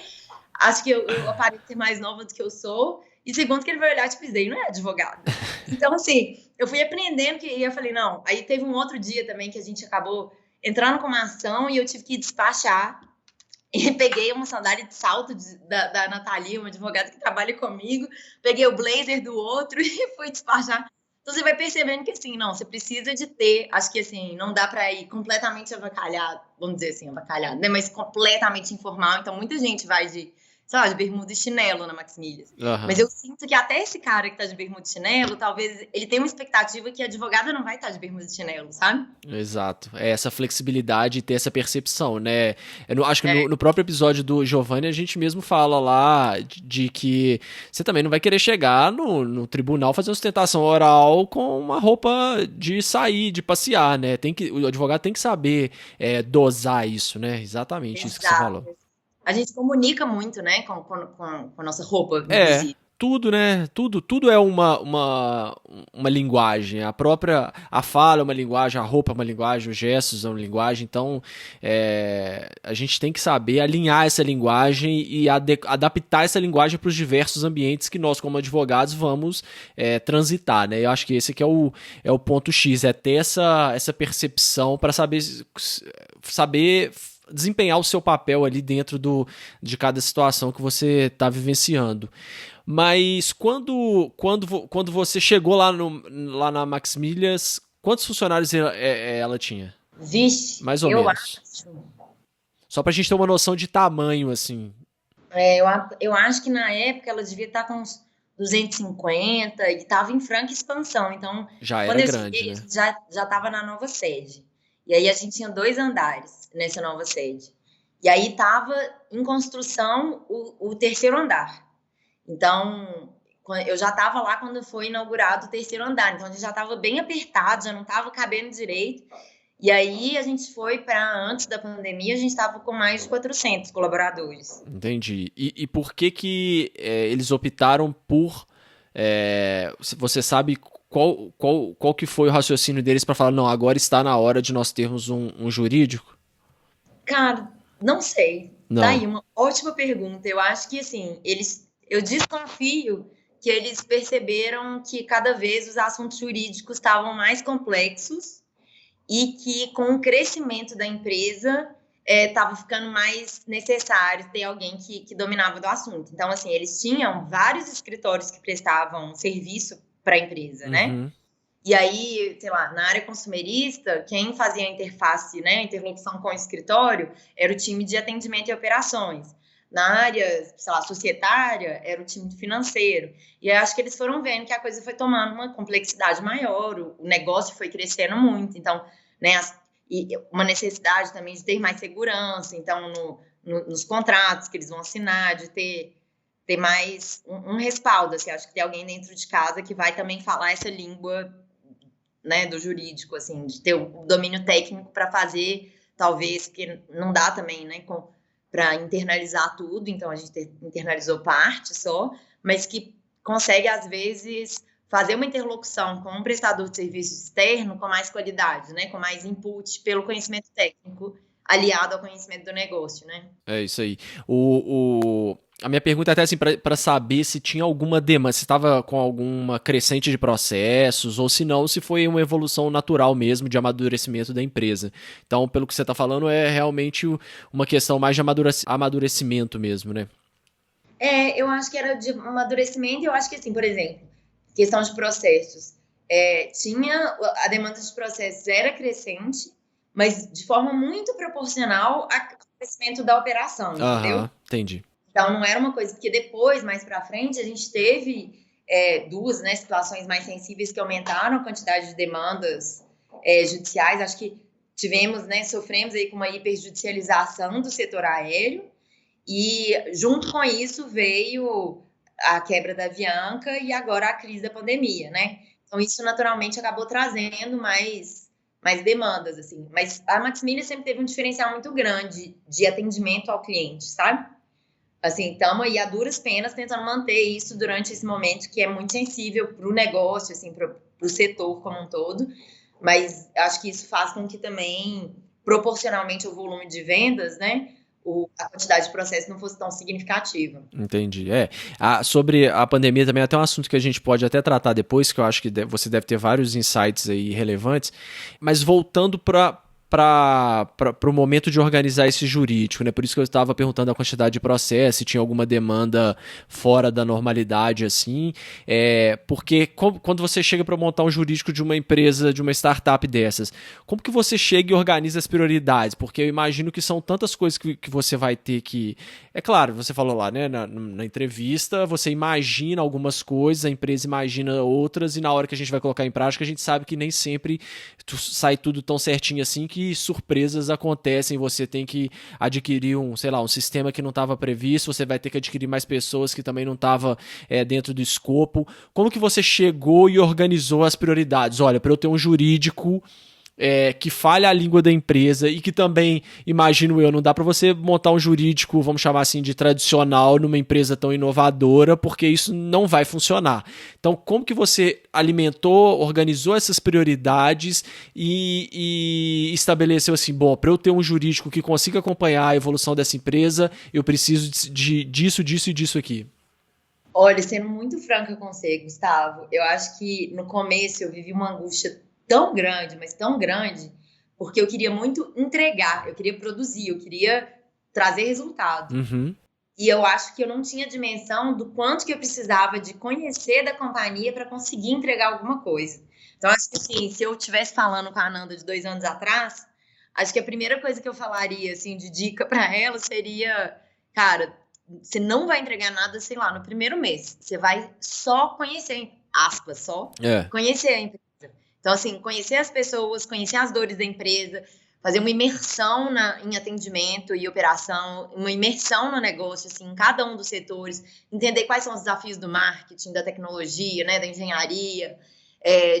acho que eu apareço ser mais nova do que eu sou, e segundo que ele vai olhar, tipo, isso daí não é advogado. Então, assim, eu fui aprendendo e eu falei, não. Aí teve um outro dia também que a gente acabou entrando com uma ação e eu tive que despachar E peguei uma sandália de salto da Nathalie, uma advogada que trabalha comigo, peguei o blazer do outro e fui despachar. Então você vai percebendo que assim, não, você precisa de ter, acho que assim, não dá para ir completamente avacalhado, vamos dizer assim, avacalhado, né? Mas completamente informal. Então muita gente vai de, sei lá, de bermuda e chinelo na Maximilias. Aham. Mas eu sinto que até esse cara que tá de bermuda e chinelo, talvez ele tenha uma expectativa que a advogada não vai estar de bermuda e chinelo, sabe? Exato. É essa flexibilidade e ter essa percepção, né? Acho que no próprio episódio do Giovanni a gente mesmo fala lá de que você também não vai querer chegar no tribunal fazer uma sustentação oral com uma roupa de sair, de passear, né? O advogado tem que saber dosar isso, né? Exatamente isso que você falou. A gente comunica muito, né, com a nossa roupa, inclusive. Tudo, né? Tudo é uma linguagem. A fala é uma linguagem, a roupa é uma linguagem, os gestos são uma linguagem. Então, a gente tem que saber alinhar essa linguagem e adaptar essa linguagem para os diversos ambientes que nós, como advogados, vamos transitar, né? Eu acho que esse aqui é o ponto X, é ter essa percepção para saber desempenhar o seu papel ali dentro de cada situação que você está vivenciando. Mas quando você chegou lá na Maximilias, quantos funcionários ela tinha? Vixe, mais ou menos. Só pra gente ter uma noção de tamanho, assim. Eu acho que na época ela devia estar com uns 250 e estava em franca expansão. Então, já quando era grande, cheguei, né? Já estava na nova sede. E aí a gente tinha 2 andares nessa nova sede. E aí estava em construção o 3º andar. Então, eu já estava lá quando foi inaugurado o 3º andar. Então, a gente já estava bem apertado, já não estava cabendo direito. E aí, a gente foi para antes da pandemia, a gente estava com mais de 400 colaboradores. Entendi. E por que eles optaram por... você sabe qual que foi o raciocínio deles para falar, não, agora está na hora de nós termos um jurídico? Cara, não sei. Não. Tá aí, uma ótima pergunta. Eu acho que, assim, eu desconfio que eles perceberam que cada vez os assuntos jurídicos estavam mais complexos e que com o crescimento da empresa estava ficando mais necessário ter alguém que dominava do assunto. Então, assim, eles tinham vários escritórios que prestavam serviço para a empresa, né? E aí, sei lá, na área consumerista, quem fazia a interface, né, a interlocução com o escritório, era o time de atendimento e operações. Na área, sei lá, societária, era o time financeiro. E aí, acho que eles foram vendo que a coisa foi tomando uma complexidade maior, o negócio foi crescendo muito. Então, né, e uma necessidade também de ter mais segurança. Então, nos contratos que eles vão assinar, de ter mais um respaldo. Assim, acho que tem alguém dentro de casa que vai também falar essa língua, né, do jurídico, assim, de ter o domínio técnico para fazer, talvez, porque não dá também, né, para internalizar tudo, então a gente internalizou parte só, mas que consegue, às vezes, fazer uma interlocução com um prestador de serviço externo com mais qualidade, né, com mais input pelo conhecimento técnico aliado ao conhecimento do negócio, né? É isso aí. A minha pergunta é até assim, para saber se tinha alguma demanda, se estava com alguma crescente de processos, ou se não, se foi uma evolução natural mesmo de amadurecimento da empresa. Então, pelo que você está falando, é realmente uma questão mais de amadurecimento mesmo, né? Eu acho que era de amadurecimento, e eu acho que, assim, por exemplo, questão de processos. A demanda de processos era crescente, mas de forma muito proporcional ao crescimento da operação, entendeu? Entendi. Então, não era uma coisa, porque depois, mais para frente, a gente teve 2, né, situações mais sensíveis que aumentaram a quantidade de demandas judiciais. Acho que tivemos, né, sofremos aí com uma hiperjudicialização do setor aéreo e, junto com isso, veio a quebra da Avianca e agora a crise da pandemia, né? Então, isso naturalmente acabou trazendo mais demandas, assim. Mas a Maximilias sempre teve um diferencial muito grande de atendimento ao cliente, sabe? Assim, estamos aí a duras penas tentando manter isso durante esse momento que é muito sensível para o negócio, assim, para o setor como um todo, mas acho que isso faz com que também, proporcionalmente ao volume de vendas, né, a quantidade de processos não fosse tão significativa. Entendi. Sobre a pandemia também é até um assunto que a gente pode até tratar depois, que eu acho que você deve ter vários insights aí relevantes, mas voltando para para o momento de organizar esse jurídico, né? Por isso que eu estava perguntando a quantidade de processo, se tinha alguma demanda fora da normalidade, assim. Porque quando você chega para montar um jurídico de uma empresa, de uma startup dessas, como que você chega e organiza as prioridades? Porque eu imagino que são tantas coisas que você vai ter que... É claro, você falou lá, né? Na entrevista, você imagina algumas coisas, a empresa imagina outras, e na hora que a gente vai colocar em prática, a gente sabe que nem sempre sai tudo tão certinho assim, que surpresas acontecem, você tem que adquirir um sistema que não estava previsto, você vai ter que adquirir mais pessoas que também não estavam dentro do escopo. Como que você chegou e organizou as prioridades? Olha, para eu ter um jurídico que fale a língua da empresa e que também, imagino eu, não dá para você montar um jurídico, vamos chamar assim, de tradicional numa empresa tão inovadora, porque isso não vai funcionar. Então, como que você alimentou, organizou essas prioridades e estabeleceu assim, bom, para eu ter um jurídico que consiga acompanhar a evolução dessa empresa, eu preciso disso, disso e disso aqui? Olha, sendo muito franca com você, Gustavo, eu acho que no começo eu vivi uma angústia tão grande, mas tão grande, porque eu queria muito entregar, eu queria produzir, eu queria trazer resultado. Uhum. E eu acho que eu não tinha dimensão do quanto que eu precisava de conhecer da companhia para conseguir entregar alguma coisa. Então, acho que assim, se eu estivesse falando com a Ananda de 2 anos atrás, acho que a primeira coisa que eu falaria, assim, de dica para ela seria, cara, você não vai entregar nada, sei lá, no primeiro mês. Você vai só conhecer, aspas, conhecer a empresa. Então, assim, conhecer as pessoas, conhecer as dores da empresa, fazer uma imersão em atendimento e operação, uma imersão no negócio, assim, em cada um dos setores, entender quais são os desafios do marketing, da tecnologia, né, da engenharia,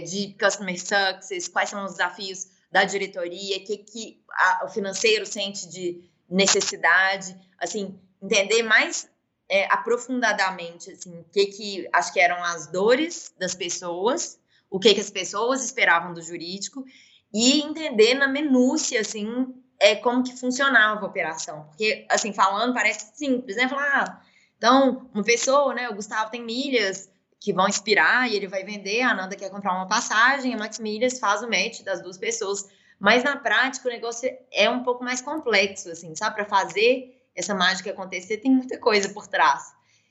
de customer success, quais são os desafios da diretoria, o que o financeiro sente de necessidade, assim, entender mais aprofundadamente, assim, o que acho que eram as dores das pessoas, o que as pessoas esperavam do jurídico e entender na minúcia, assim, como que funcionava a operação. Porque, assim, falando parece simples, né? Falar, então, uma pessoa, né? O Gustavo tem milhas que vão expirar e ele vai vender, a Ananda quer comprar uma passagem, a Max Milhas faz o match das duas pessoas. Mas, na prática, o negócio é um pouco mais complexo, assim, sabe? Para fazer essa mágica acontecer, tem muita coisa por trás.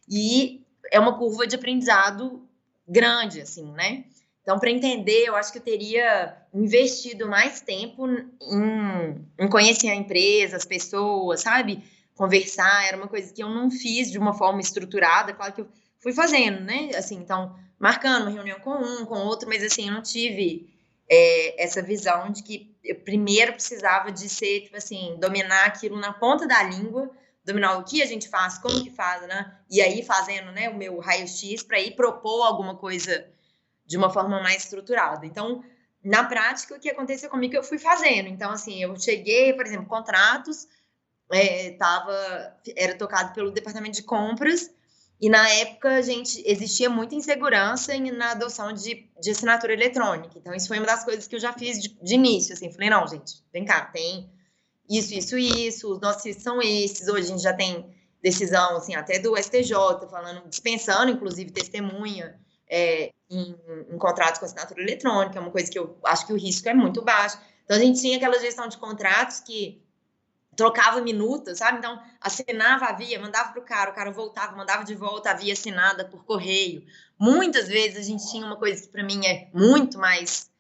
E é uma curva de aprendizado grande, assim, né? Então, para entender, eu acho que eu teria investido mais tempo em conhecer a empresa, as pessoas, sabe? Conversar, era uma coisa que eu não fiz de uma forma estruturada, claro que eu fui fazendo, né? Assim, então, marcando uma reunião com um, com outro, mas assim, eu não tive essa visão de que eu primeiro precisava de ser, tipo assim, dominar aquilo na ponta da língua, dominar o que a gente faz, como que faz, né? E aí fazendo, né, o meu raio-x para ir propor alguma coisa de uma forma mais estruturada. Então, na prática, o que aconteceu comigo, eu fui fazendo. Então, assim, eu cheguei, por exemplo, contratos, era tocado pelo departamento de compras, e na época, existia muita insegurança na adoção de assinatura eletrônica. Então, isso foi uma das coisas que eu já fiz de início, assim, falei, não, gente, vem cá, tem isso, os nossos serviços são esses, hoje a gente já tem decisão, assim, até do STJ, dispensando, inclusive, testemunha, em contratos com assinatura eletrônica, é uma coisa que eu acho que o risco é muito baixo. Então, a gente tinha aquela gestão de contratos que trocava minutas, sabe? Então, assinava a via, mandava para o cara voltava, mandava de volta a via assinada por correio. Muitas vezes a gente tinha uma coisa que para mim é muito mais,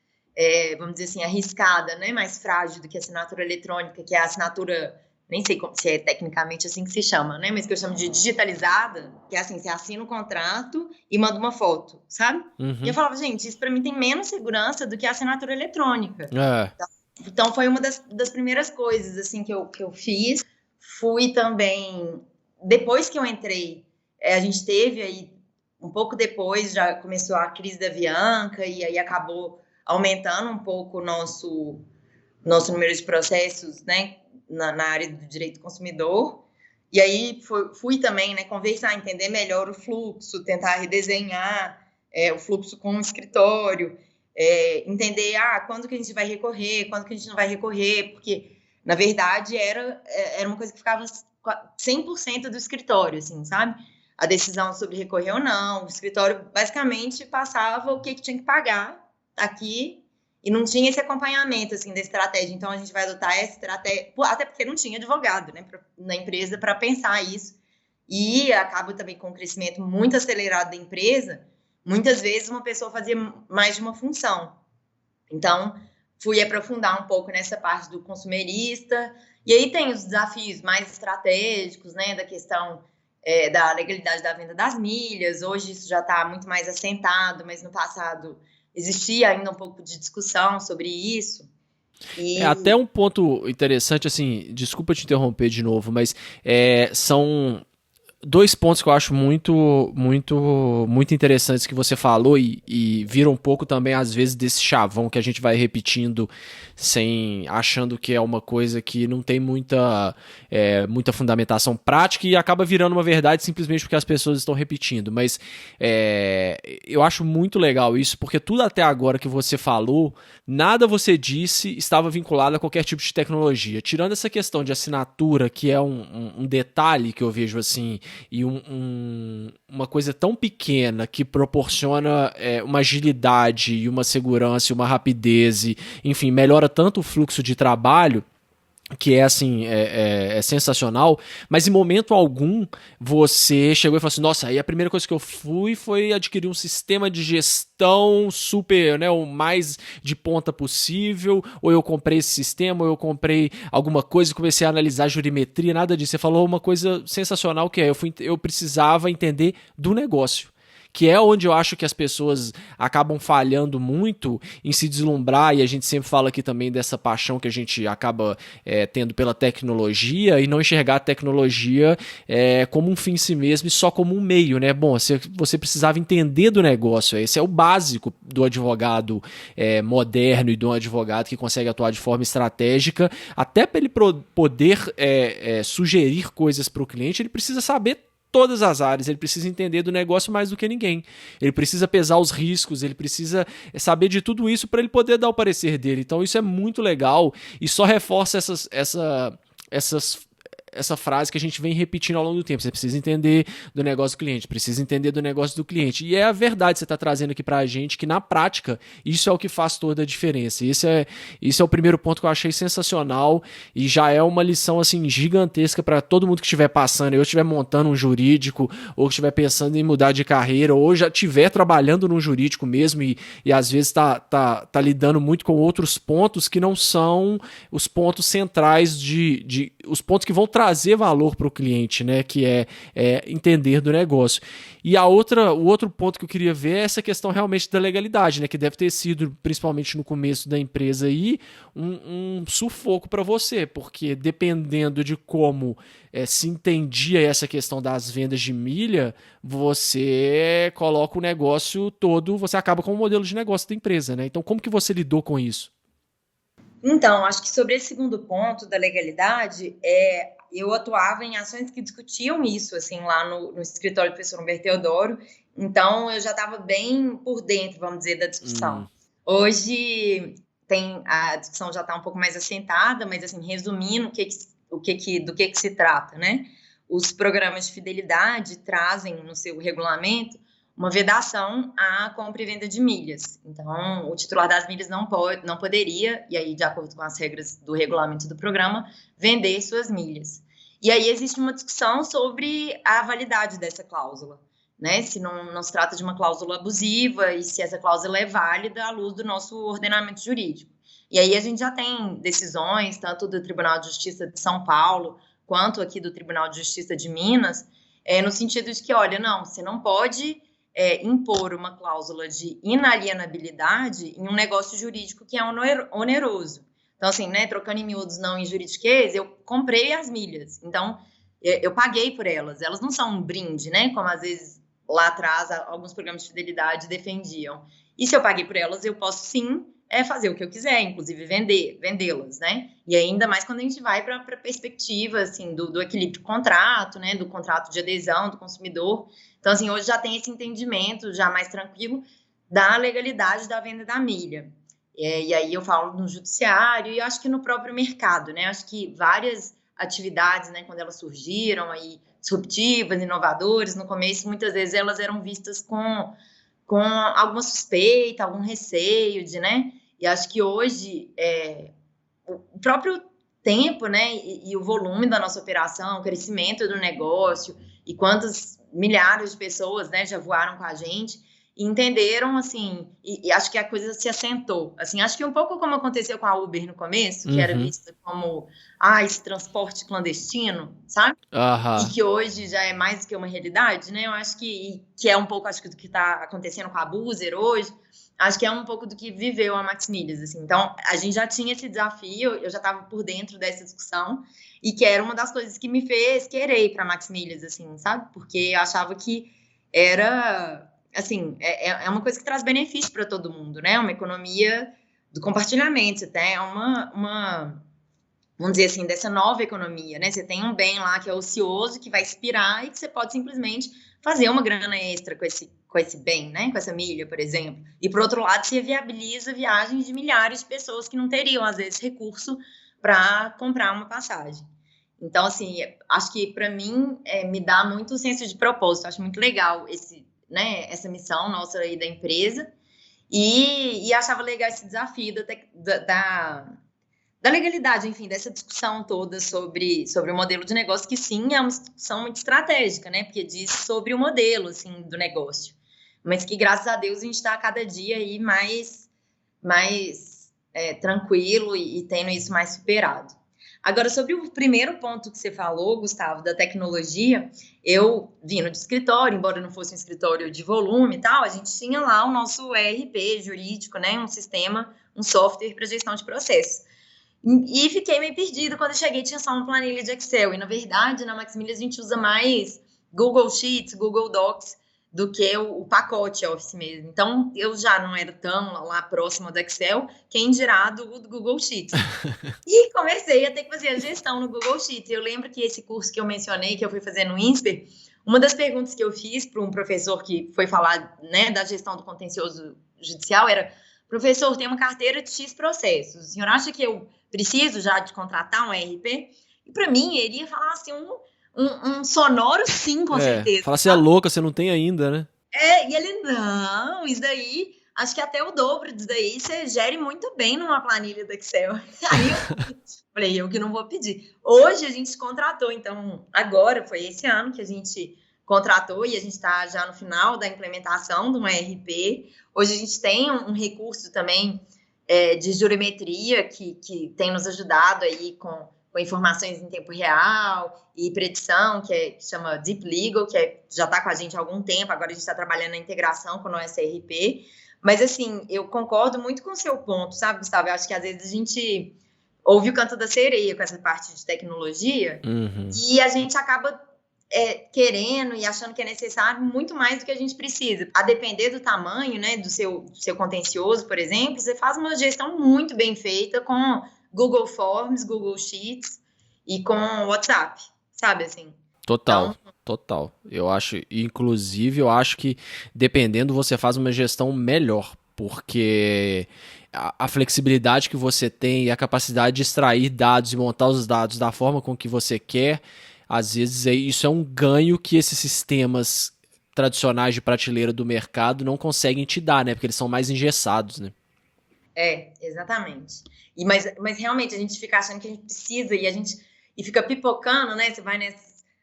vamos dizer assim, arriscada, né? Mais frágil do que a assinatura eletrônica, que é a assinatura, nem sei se é tecnicamente assim que se chama, né? Mas que eu chamo de digitalizada, que é assim, você assina o contrato e manda uma foto, sabe? Uhum. E eu falava, gente, isso para mim tem menos segurança do que a assinatura eletrônica. Então, foi uma das primeiras coisas, assim, que eu fiz. Fui também... Depois que eu entrei, a gente teve aí, um pouco depois, já começou a crise da Avianca, e aí acabou aumentando um pouco o nosso número de processos, né, na área do direito do consumidor. E aí, fui também, né, conversar, entender melhor o fluxo, tentar redesenhar o fluxo com o escritório, entender quando que a gente vai recorrer, quando que a gente não vai recorrer, porque, na verdade, era uma coisa que ficava 100% do escritório, assim, sabe? A decisão sobre recorrer ou não, o escritório basicamente passava o que tinha que pagar aqui e não tinha esse acompanhamento, assim, da estratégia. Então, a gente vai adotar essa estratégia, até porque não tinha advogado, né, na empresa para pensar isso. E acaba também com o crescimento muito acelerado da empresa, muitas vezes uma pessoa fazia mais de uma função. Então, fui aprofundar um pouco nessa parte do consumerista, e aí tem os desafios mais estratégicos, né, da questão da legalidade da venda das milhas. Hoje isso já está muito mais assentado, mas no passado existia ainda um pouco de discussão sobre isso. É até um ponto interessante, assim, desculpa te interromper de novo, mas são dois pontos que eu acho muito interessantes que você falou e viram um pouco também, às vezes, desse chavão que a gente vai repetindo achando que é uma coisa que não tem muita fundamentação prática e acaba virando uma verdade simplesmente porque as pessoas estão repetindo. Mas eu acho muito legal isso, porque tudo até agora que você falou, nada você disse estava vinculado a qualquer tipo de tecnologia. Tirando essa questão de assinatura, que é um detalhe que eu vejo assim, e uma coisa tão pequena que proporciona uma agilidade e uma segurança e uma rapidez, enfim, melhora tanto o fluxo de trabalho, que é assim, é sensacional, mas em momento algum você chegou e falou assim, nossa, aí a primeira coisa que eu foi adquirir um sistema de gestão super, né, o mais de ponta possível, ou eu comprei esse sistema, ou eu comprei alguma coisa e comecei a analisar a jurimetria, nada disso. Você falou uma coisa sensacional que eu precisava entender do negócio, que é onde eu acho que as pessoas acabam falhando muito em se deslumbrar, e a gente sempre fala aqui também dessa paixão que a gente acaba tendo pela tecnologia, e não enxergar a tecnologia como um fim em si mesmo e só como um meio, né? Bom, você precisava entender do negócio, esse é o básico do advogado moderno e do advogado que consegue atuar de forma estratégica, até para ele poder sugerir coisas para o cliente, ele precisa saber todas as áreas, ele precisa entender do negócio mais do que ninguém, ele precisa pesar os riscos, ele precisa saber de tudo isso para ele poder dar o parecer dele. Então isso é muito legal e só reforça essa frase que a gente vem repetindo ao longo do tempo. Você precisa entender do negócio do cliente, precisa entender do negócio do cliente. E é a verdade que você está trazendo aqui para a gente, que na prática isso é o que faz toda a diferença. Isso é o primeiro ponto que eu achei sensacional e já é uma lição assim gigantesca para todo mundo que estiver passando, ou estiver montando um jurídico, ou que estiver pensando em mudar de carreira, ou já estiver trabalhando num jurídico mesmo e às vezes tá lidando muito com outros pontos que não são os pontos centrais os pontos que vão trazer valor para o cliente, né? Que é entender do negócio. E o outro ponto que eu queria ver é essa questão realmente da legalidade, né? Que deve ter sido, principalmente no começo da empresa aí, um sufoco para você, porque dependendo de como se entendia essa questão das vendas de milha, você coloca o negócio todo, você acaba com o modelo de negócio da empresa, né? Então, como que você lidou com isso? Então, acho que sobre esse segundo ponto da legalidade, eu atuava em ações que discutiam isso, assim, lá no escritório do professor Humberto Teodoro, então eu já estava bem por dentro, vamos dizer, da discussão. Hoje a discussão já está um pouco mais assentada, mas, assim, resumindo do que se trata, né? Os programas de fidelidade trazem no seu regulamento uma vedação à compra e venda de milhas. Então, o titular das milhas não poderia, e aí, de acordo com as regras do regulamento do programa, vender suas milhas. E aí existe uma discussão sobre a validade dessa cláusula, né? Se não se trata de uma cláusula abusiva e se essa cláusula é válida à luz do nosso ordenamento jurídico. E aí a gente já tem decisões, tanto do Tribunal de Justiça de São Paulo, quanto aqui do Tribunal de Justiça de Minas, no sentido de que, olha, não, você não pode impor uma cláusula de inalienabilidade em um negócio jurídico que é oneroso. Então, assim, né, trocando em miúdos, não em juridiquês, eu comprei as milhas. Então, eu paguei por elas. Elas não são um brinde, né, como às vezes lá atrás alguns programas de fidelidade defendiam. E se eu paguei por elas, eu posso sim fazer o que eu quiser, inclusive vendê-las, né? E ainda mais quando a gente vai para a perspectiva, assim, do equilíbrio do contrato, né? Do contrato de adesão do consumidor. Então, assim, hoje já tem esse entendimento já mais tranquilo da legalidade da venda da milha. E aí eu falo no judiciário e acho que no próprio mercado, né? Acho que várias atividades, né, quando elas surgiram aí, disruptivas, inovadoras, no começo, muitas vezes elas eram vistas com alguma suspeita, algum receio de, né, E acho que hoje o próprio tempo, né, e o volume da nossa operação, o crescimento do negócio e quantas milhares de pessoas, né, já voaram com a gente e entenderam, assim, e acho que a coisa se assentou. Assim, acho que um pouco como aconteceu com a Uber no começo, que era vista como, esse transporte clandestino, sabe? E que hoje já é mais do que uma realidade, né? Eu acho que é um pouco, acho que do que está acontecendo com a Buser hoje, acho que é um pouco do que viveu a Max Milhas, assim. Então, a gente já tinha esse desafio, eu já estava por dentro dessa discussão, e que era uma das coisas que me fez querer ir para Max Milhas, assim, sabe? Porque eu achava que era, assim, é uma coisa que traz benefício para todo mundo, né? Uma economia do compartilhamento, até é uma vamos dizer assim, dessa nova economia, né? Você tem um bem lá que é ocioso, que vai expirar e que você pode simplesmente fazer uma grana extra com esse bem, né? Com essa milha, por exemplo. E, por outro lado, você viabiliza viagens de milhares de pessoas que não teriam, às vezes, recurso para comprar uma passagem. Então, assim, acho que, para mim, me dá muito senso de propósito. Acho muito legal essa missão nossa aí da empresa. E achava legal esse desafio da legalidade, enfim, dessa discussão toda sobre o modelo de negócio, que sim, é uma discussão muito estratégica, né? Porque diz sobre o modelo, assim, do negócio. Mas que, graças a Deus, a gente está cada dia aí mais tranquilo e tendo isso mais superado. Agora, sobre o primeiro ponto que você falou, Gustavo, da tecnologia, eu vindo de escritório, embora não fosse um escritório de volume e tal, a gente tinha lá o nosso ERP jurídico, né? Um sistema, um software para gestão de processos. E fiquei meio perdida quando eu cheguei, tinha só uma planilha de Excel. E, na verdade, na Max Milhas a gente usa mais Google Sheets, Google Docs, do que o pacote Office mesmo. Então, eu já não era tão lá próxima do Excel, quem dirá do Google Sheets. E comecei a ter que fazer a gestão no Google Sheets. Eu lembro que esse curso que eu mencionei, que eu fui fazer no INSPER, uma das perguntas que eu fiz para um professor que foi falar, né, da gestão do contencioso judicial era: professor, tem uma carteira de X processos. O senhor acha que eu preciso já de contratar um ERP? E para mim, ele ia falar assim, um sonoro sim, com certeza. Fala, você é louca, você não tem ainda, né? E ele, não, isso daí, acho que até o dobro disso daí você gere muito bem numa planilha do Excel. Aí eu falei, eu que não vou pedir. Hoje a gente contratou, então, agora, foi esse ano que a gente contratou e a gente está já no final da implementação de um ERP. Hoje a gente tem um recurso também de jurimetria que tem nos ajudado aí com informações em tempo real e predição, que chama Deep Legal, que já está com a gente há algum tempo, agora a gente está trabalhando na integração com o nosso ERP. Mas, assim, eu concordo muito com o seu ponto, sabe, Gustavo? Eu acho que às vezes a gente ouve o canto da sereia com essa parte de tecnologia e a gente acaba querendo e achando que é necessário muito mais do que a gente precisa. A depender do tamanho, né, do seu contencioso, por exemplo, você faz uma gestão muito bem feita com Google Forms, Google Sheets e com WhatsApp, sabe, assim? Total. Eu acho que dependendo você faz uma gestão melhor, porque a flexibilidade que você tem e a capacidade de extrair dados e montar os dados da forma com que você quer, às vezes isso é um ganho que esses sistemas tradicionais de prateleira do mercado não conseguem te dar, né? Porque eles são mais engessados, né? Exatamente. Mas realmente a gente fica achando que a gente precisa e fica pipocando, né? Você vai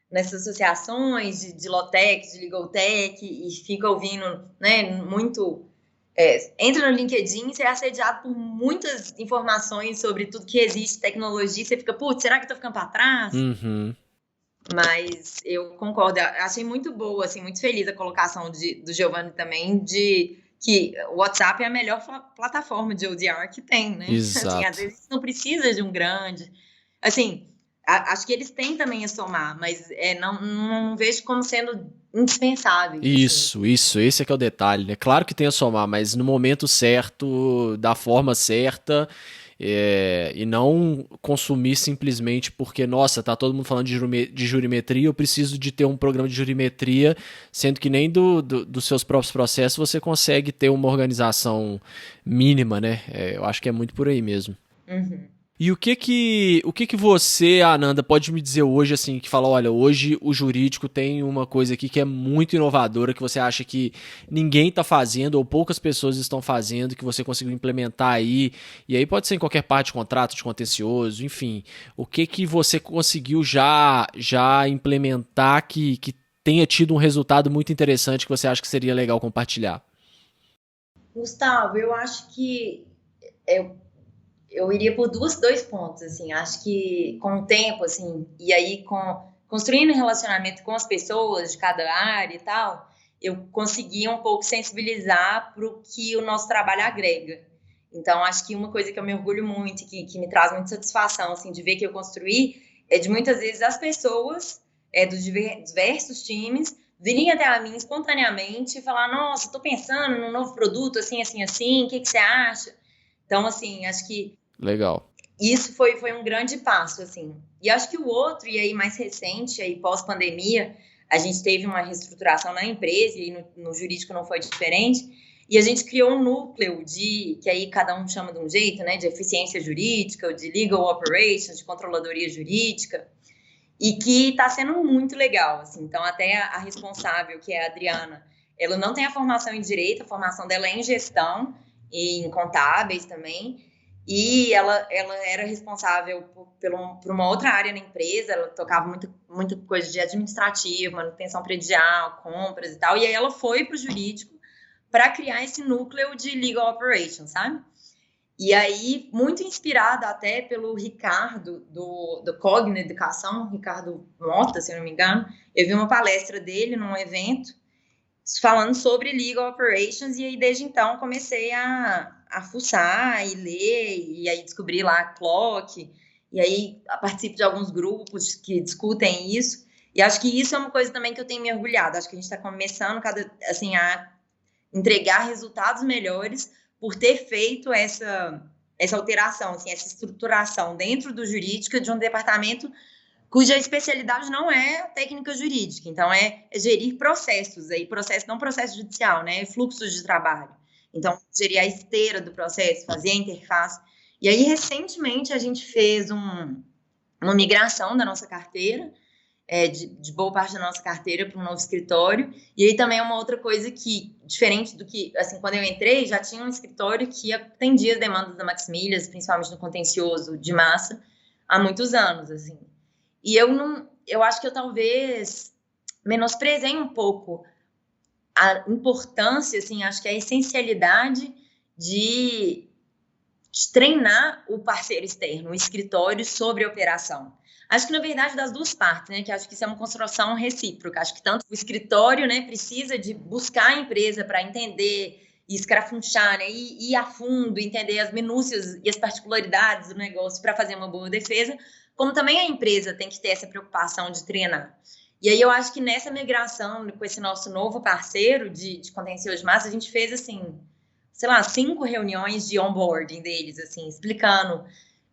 nessas associações de Lotec, de Legaltech e fica ouvindo, né, muito... entra no LinkedIn, você é assediado por muitas informações sobre tudo que existe, tecnologia, você fica, putz, será que eu tô ficando para trás? Mas eu concordo, eu achei muito boa, assim, muito feliz a colocação do Giovanni também, de que o WhatsApp é a melhor plataforma de ODR que tem, né? Exato. Assim, às vezes não precisa de um grande... Assim, acho que eles têm também a somar, mas não vejo como sendo indispensável. Isso, esse é que é o detalhe, né? Claro que tem a somar, mas no momento certo, da forma certa, e não consumir simplesmente porque, nossa, tá todo mundo falando de jurimetria, eu preciso de ter um programa de jurimetria, sendo que nem dos seus próprios processos você consegue ter uma organização mínima, né? Eu acho que é muito por aí mesmo. E o que que você, Ananda, pode me dizer hoje, assim, que fala, olha, hoje o jurídico tem uma coisa aqui que é muito inovadora, que você acha que ninguém está fazendo ou poucas pessoas estão fazendo, que você conseguiu implementar aí, e aí pode ser em qualquer parte de contrato, de contencioso, enfim, o que que você conseguiu já implementar que tenha tido um resultado muito interessante que você acha que seria legal compartilhar? Gustavo, eu acho que eu, eu iria por dois pontos, assim. Acho que com o tempo, assim, e aí construindo relacionamento com as pessoas de cada área e tal, eu consegui um pouco sensibilizar para o que o nosso trabalho agrega. Então, acho que uma coisa que eu me orgulho muito, e que me traz muita satisfação, assim, de ver que eu construí, é de muitas vezes as pessoas dos diversos times virem até a mim espontaneamente e falar, nossa, estou pensando num novo produto, assim, assim, assim, o que que você acha? Então, assim, acho que Legal. isso foi um grande passo, assim. E acho que o outro, e aí mais recente, aí pós-pandemia, a gente teve uma reestruturação na empresa, e no jurídico não foi diferente, e a gente criou um núcleo que aí cada um chama de um jeito, né, de eficiência jurídica, ou de legal operations, de controladoria jurídica, e que está sendo muito legal, assim. Então, até a responsável, que é a Adriana, ela não tem a formação em direito, a formação dela é em gestão e em contábeis também, e ela era responsável por uma outra área na empresa, ela tocava muita coisa de administrativo, manutenção predial, compras e tal, e aí ela foi para o jurídico para criar esse núcleo de legal operations, sabe? E aí, muito inspirada até pelo Ricardo, do Cogna Educação, Ricardo Mota, se eu não me engano, eu vi uma palestra dele num evento falando sobre legal operations, e aí desde então comecei a fuçar e ler, e aí descobri lá a Clock, e aí participo de alguns grupos que discutem isso, e acho que isso é uma coisa também que eu tenho me orgulhado, acho que a gente está começando assim, a entregar resultados melhores por ter feito essa alteração, assim, essa estruturação dentro do jurídico de um departamento cuja especialidade não é a técnica jurídica, então é gerir processos, aí processo não processo judicial, né, fluxos de trabalho. Então, gerir a esteira do processo, fazer a interface. E aí, recentemente, a gente fez uma migração da nossa carteira, de boa parte da nossa carteira para um novo escritório. E aí também é uma outra coisa que, diferente do que, assim, quando eu entrei, já tinha um escritório que atendia as demandas da Max Milhas, principalmente no contencioso de massa, há muitos anos, assim. E eu acho que eu talvez menosprezei um pouco a importância, assim, acho que a essencialidade de treinar o parceiro externo, o escritório, sobre a operação. Acho que, na verdade, das duas partes, né? Que acho que isso é uma construção recíproca. Acho que tanto o escritório, né, precisa de buscar a empresa para entender e escrafunchar, né? E ir a fundo, entender as minúcias e as particularidades do negócio para fazer uma boa defesa, como também a empresa tem que ter essa preocupação de treinar. E aí eu acho que nessa migração com esse nosso novo parceiro de contencioso de massa, a gente fez, assim, sei lá, 5 reuniões de onboarding deles, assim, explicando.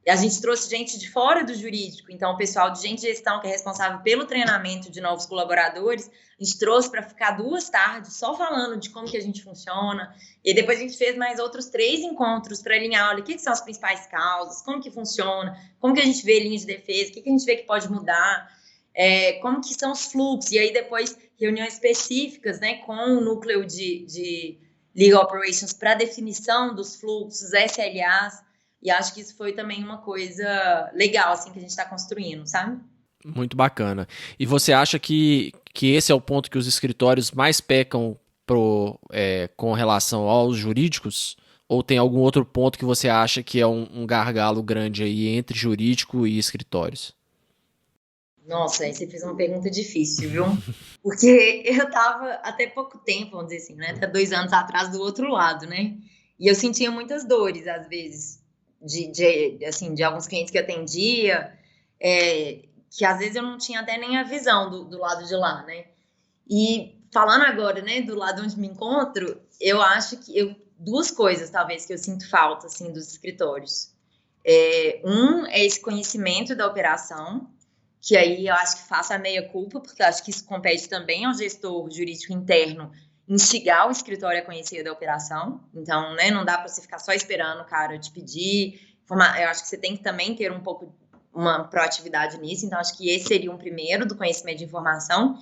A gente trouxe gente de fora do jurídico, então o pessoal de gente de gestão, que é responsável pelo treinamento de novos colaboradores, a gente trouxe para ficar 2 tardes só falando de como que a gente funciona, e depois a gente fez mais outros 3 encontros para alinhar, olha, o que são as principais causas, como que funciona, como que a gente vê linha de defesa, o que a gente vê que pode mudar, como que são os fluxos, e aí depois reuniões específicas, né, com o núcleo de Legal Operations para definição dos fluxos, SLAs, e acho que isso foi também uma coisa legal, assim, que a gente está construindo, sabe? Muito bacana. E você acha que esse é o ponto que os escritórios mais pecam com relação aos jurídicos? Ou tem algum outro ponto que você acha que é um gargalo grande aí entre jurídico e escritórios? Nossa, aí você fez uma pergunta difícil, viu? Porque eu estava até pouco tempo, vamos dizer assim, né? Até 2 anos atrás do outro lado, né? E eu sentia muitas dores, às vezes, assim, de alguns clientes que eu atendia, que às vezes eu não tinha até nem a visão do lado de lá, né? E falando agora, né, do lado onde me encontro, eu acho que 2 coisas, talvez, que eu sinto falta, assim, dos escritórios. Um é esse conhecimento da operação, que aí eu acho que faço a meia-culpa, porque eu acho que isso compete também ao gestor jurídico interno instigar o escritório a conhecer da operação. Então, né, não dá para você ficar só esperando o cara te pedir, Eu acho que você tem que também ter um pouco uma proatividade nisso, então acho que esse seria um primeiro, do conhecimento de informação.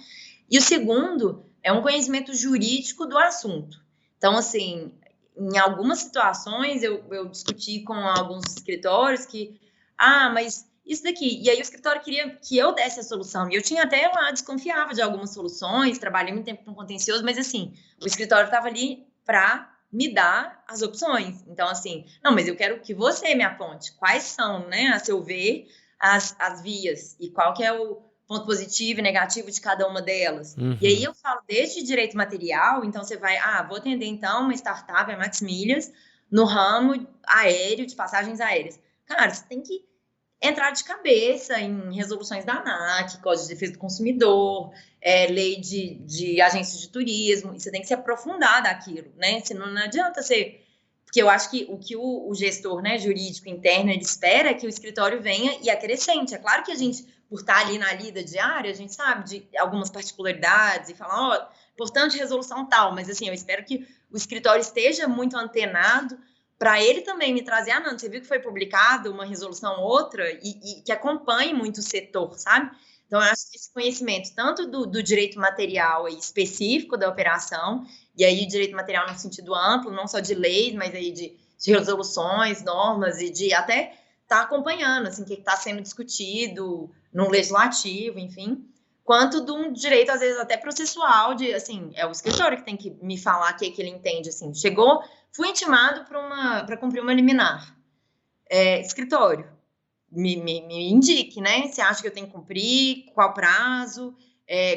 E o segundo é um conhecimento jurídico do assunto. Então, assim, em algumas situações eu discuti com alguns escritórios que, mas isso daqui, e aí o escritório queria que eu desse a solução, e eu tinha até lá, desconfiava de algumas soluções, trabalhei muito tempo com contencioso, mas assim, o escritório estava ali para me dar as opções. Então, assim, não, mas eu quero que você me aponte quais são, né, a seu ver, as vias, e qual que é o ponto positivo e negativo de cada uma delas. Uhum. E aí eu falo desde direito material, então você vai, vou atender então uma startup, a Max Milhas, no ramo aéreo, de passagens aéreas. Cara, você tem que entrar de cabeça em resoluções da ANAC, Código de Defesa do Consumidor, lei de agências de turismo, e você tem que se aprofundar daquilo, né? Senão não adianta você... Porque eu acho que o que o gestor, né, jurídico interno, ele espera é que o escritório venha e acrescente. É claro que a gente, por estar ali na lida diária, a gente sabe de algumas particularidades e falar, importante resolução tal, mas assim, eu espero que o escritório esteja muito antenado para ele também me trazer, não, você viu que foi publicado uma resolução outra e que acompanhe muito o setor, sabe? Então, eu acho que esse conhecimento, tanto do direito material aí, específico da operação, e aí direito material no sentido amplo, não só de leis, mas aí de resoluções, normas, e de até estar acompanhando, assim, o que está sendo discutido no legislativo, enfim, quanto de um direito, às vezes, até processual, de, assim, é o escritório que tem que me falar o que ele entende, assim, fui intimado para cumprir uma liminar. Escritório, me indique, né? Você acha que eu tenho que cumprir? Qual prazo?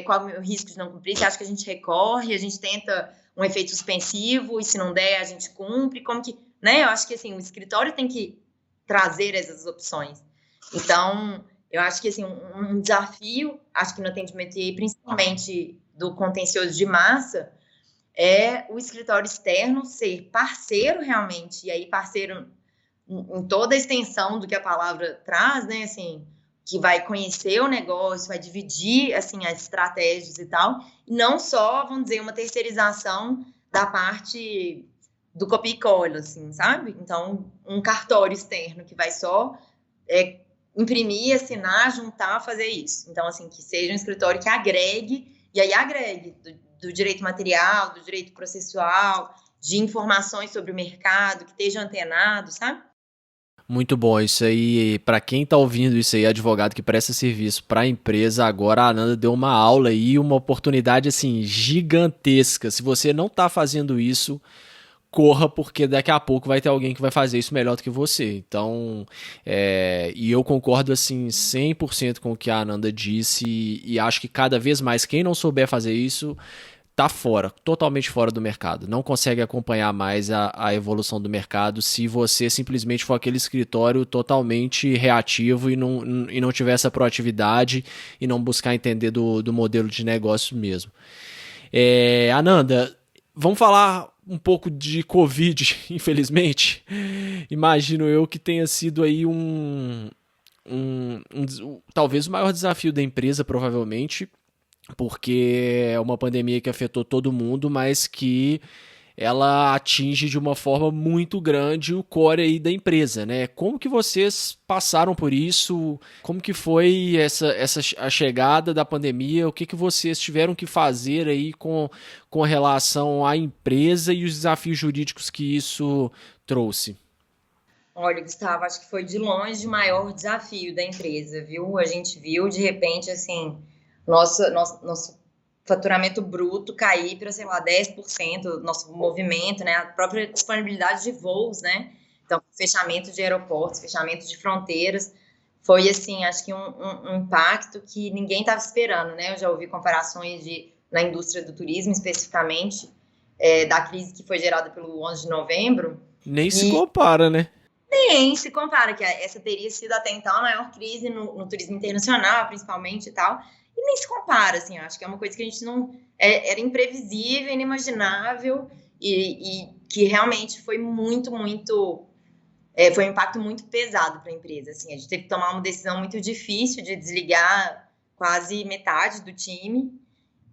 Qual o meu risco de não cumprir? Você acha que a gente recorre? A gente tenta um efeito suspensivo e se não der, a gente cumpre? Como que... Né? Eu acho que, assim, o escritório tem que trazer essas opções. Então, eu acho que, assim, um desafio, acho que no atendimento, e principalmente do contencioso de massa, é o escritório externo ser parceiro realmente, e aí parceiro em toda a extensão do que a palavra traz, né, assim, que vai conhecer o negócio, vai dividir, assim, as estratégias e tal, e não só, vamos dizer, uma terceirização da parte do copia e cola, assim, sabe? Então, um cartório externo que vai só imprimir, assinar, juntar, fazer isso. Então, assim, que seja um escritório que agregue, e aí agregue do direito material, do direito processual, de informações sobre o mercado, que esteja antenado, sabe? Muito bom, isso aí, para quem tá ouvindo isso aí, advogado que presta serviço para a empresa, agora a Ananda deu uma aula aí, uma oportunidade assim gigantesca. Se você não tá fazendo isso, corra, porque daqui a pouco vai ter alguém que vai fazer isso melhor do que você. Então, e eu concordo assim 100% com o que a Ananda disse e acho que cada vez mais quem não souber fazer isso tá fora, totalmente fora do mercado. Não consegue acompanhar mais a evolução do mercado se você simplesmente for aquele escritório totalmente reativo e não tiver essa proatividade e não buscar entender do modelo de negócio mesmo. Ananda, vamos falar um pouco de Covid, infelizmente. Imagino eu que tenha sido aí talvez o maior desafio da empresa, provavelmente, porque é uma pandemia que afetou todo mundo, mas que ela atinge de uma forma muito grande o core aí da empresa, né? Como que vocês passaram por isso? Como que foi a chegada da pandemia? O que vocês tiveram que fazer aí com relação à empresa e os desafios jurídicos que isso trouxe? Olha, Gustavo, acho que foi de longe o maior desafio da empresa, viu? A gente viu, de repente, assim, nosso faturamento bruto cair para, sei lá, 10% do nosso movimento, né? A própria disponibilidade de voos, né? Então, fechamento de aeroportos, fechamento de fronteiras, foi, assim, acho que um impacto que ninguém estava esperando, né? Eu já ouvi comparações na indústria do turismo, especificamente, da crise que foi gerada pelo 11 de novembro. Nem se compara, né? Nem se compara, que essa teria sido até então a maior crise no turismo internacional, principalmente e tal. E nem se compara, assim, acho que é uma coisa que a gente não... era imprevisível, inimaginável e que realmente foi muito, muito... foi um impacto muito pesado para a empresa, assim. A gente teve que tomar uma decisão muito difícil de desligar quase metade do time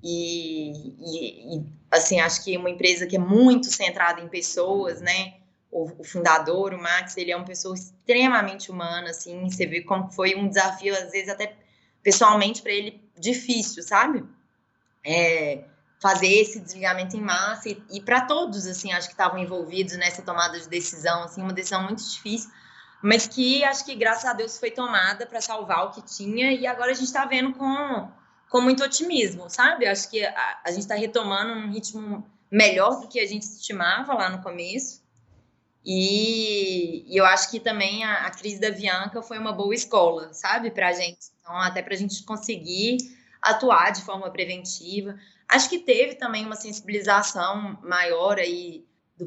e assim, acho que uma empresa que é muito centrada em pessoas, né? o fundador, o Max, ele é uma pessoa extremamente humana, assim, você vê como foi um desafio, às vezes até pessoalmente para ele difícil, sabe? Fazer esse desligamento em massa e para todos, assim, acho que estavam envolvidos nessa tomada de decisão, assim, uma decisão muito difícil, mas que acho que, graças a Deus, foi tomada para salvar o que tinha e agora a gente está vendo com muito otimismo, sabe? Acho que a gente está retomando um ritmo melhor do que a gente estimava lá no começo e eu acho que também a crise da Avianca foi uma boa escola, sabe, para a gente. Então, até para a gente conseguir atuar de forma preventiva. Acho que teve também uma sensibilização maior aí do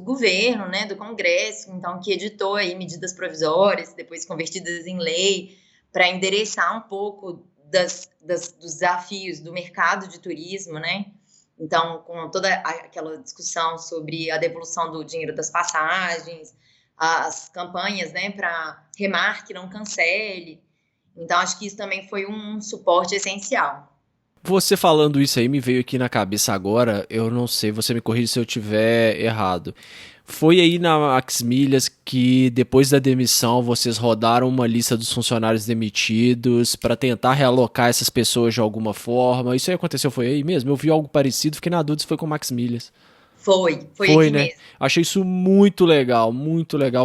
governo, né, do Congresso, então, que editou aí medidas provisórias, depois convertidas em lei, para endereçar um pouco dos desafios do mercado de turismo, né? Então, com toda aquela discussão sobre a devolução do dinheiro das passagens, as campanhas, né, para remarque, não cancele. Então, acho que isso também foi um suporte essencial. Você falando isso aí me veio aqui na cabeça agora, eu não sei, você me corrige se eu tiver errado. Foi aí na Max Milhas que depois da demissão vocês rodaram uma lista dos funcionários demitidos para tentar realocar essas pessoas de alguma forma. Isso aí aconteceu, foi aí mesmo? Eu vi algo parecido, fiquei na dúvida se foi com Max Milhas. Foi Foi, aqui né? mesmo. Achei isso muito legal,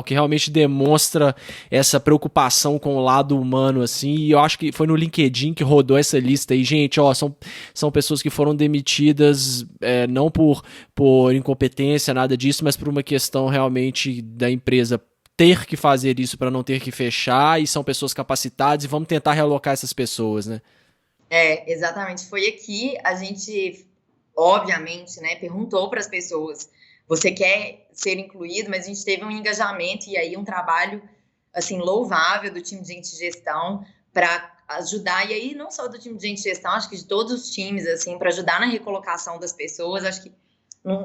que realmente demonstra essa preocupação com o lado humano, assim, e eu acho que foi no LinkedIn que rodou essa lista aí, gente, ó, são pessoas que foram demitidas não por incompetência, nada disso, mas por uma questão realmente da empresa ter que fazer isso para não ter que fechar, e são pessoas capacitadas, e vamos tentar realocar essas pessoas, né? Exatamente. Foi aqui, a gente, obviamente, né, perguntou para as pessoas, você quer ser incluído, mas a gente teve um engajamento e aí um trabalho, assim, louvável do time de gente de gestão para ajudar, e aí não só do time de gente de gestão, acho que de todos os times, assim, para ajudar na recolocação das pessoas, acho que,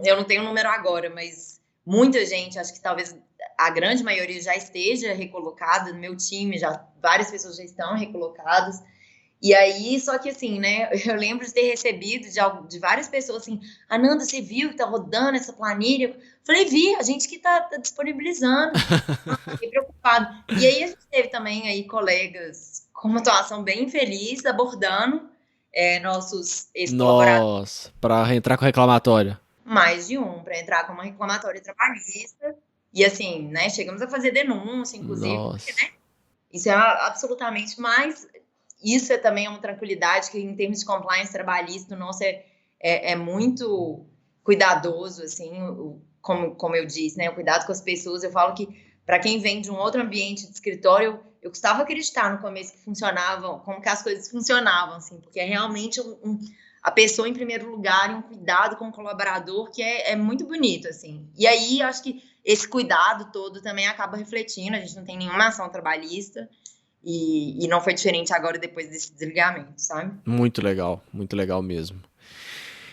eu não tenho o número agora, mas muita gente, acho que talvez a grande maioria já esteja recolocada, no meu time, várias pessoas já estão recolocadas. E aí, só que assim, né, eu lembro de ter recebido de várias pessoas assim, Ananda, você viu que tá rodando essa planilha? Eu falei, vi, a gente que tá disponibilizando. Fiquei preocupado. E aí a gente teve também aí colegas com uma atuação bem infeliz, abordando nossos ex-colaboradores. Nossa, para entrar com reclamatório. Mais de um, para entrar com uma reclamatória trabalhista. E assim, né, chegamos a fazer denúncia, inclusive, porque, né, isso é absolutamente mais... Isso também é uma tranquilidade que, em termos de compliance trabalhista, o nosso é muito cuidadoso, assim, como eu disse, né? O cuidado com as pessoas. Eu falo que, para quem vem de um outro ambiente de escritório, eu custava acreditar no começo que funcionavam, como que as coisas funcionavam, assim, porque é realmente a pessoa em primeiro lugar e um cuidado com o colaborador que é muito bonito, assim. E aí, eu acho que esse cuidado todo também acaba refletindo, a gente não tem nenhuma ação trabalhista, e não foi diferente agora depois desse desligamento, sabe? Muito legal mesmo.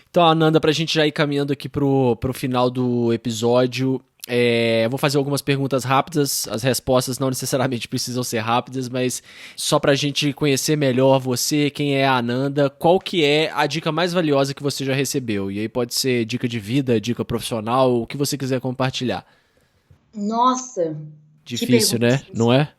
Então, Ananda, pra gente já ir caminhando aqui pro final do episódio, eu vou fazer algumas perguntas rápidas, as respostas não necessariamente precisam ser rápidas, mas só pra gente conhecer melhor você, quem é a Ananda, qual que é a dica mais valiosa que você já recebeu? E aí pode ser dica de vida, dica profissional, o que você quiser compartilhar. Nossa! Difícil, né? Difícil. Não é?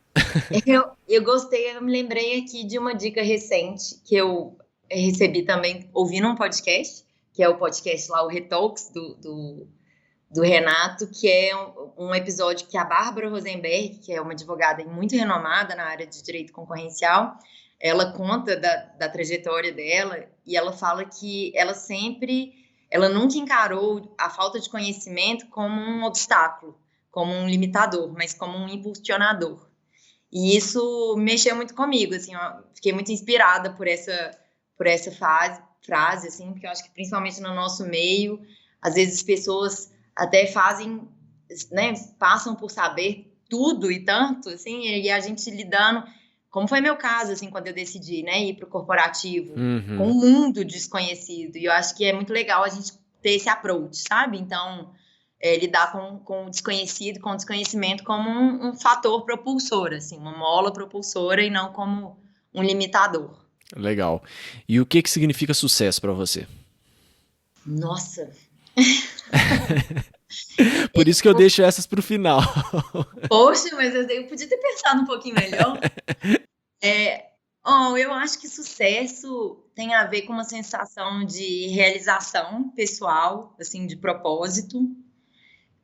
Eu gostei, eu me lembrei aqui de uma dica recente que eu recebi também ouvindo um podcast, que é o podcast lá, o Retalks, do Renato, que é um episódio que a Bárbara Rosenberg, que é uma advogada muito renomada na área de direito concorrencial, ela conta da trajetória dela e ela fala que ela nunca encarou a falta de conhecimento como um obstáculo, como um limitador, mas como um impulsionador. E isso mexeu muito comigo, assim, fiquei muito inspirada por essa frase, assim, porque eu acho que principalmente no nosso meio, às vezes as pessoas até fazem, né, passam por saber tudo e tanto, assim, e a gente lidando, como foi meu caso, assim, quando eu decidi, né, ir para o corporativo, com um mundo desconhecido, e eu acho que é muito legal a gente ter esse approach, sabe? Então, lidar com o desconhecido, com o desconhecimento como um fator propulsor, assim, uma mola propulsora e não como um limitador. Legal. E o que significa sucesso para você? Nossa! Por isso que eu deixo essas pro final. Poxa, mas eu podia ter pensado um pouquinho melhor. Eu acho que sucesso tem a ver com uma sensação de realização pessoal, assim, de propósito,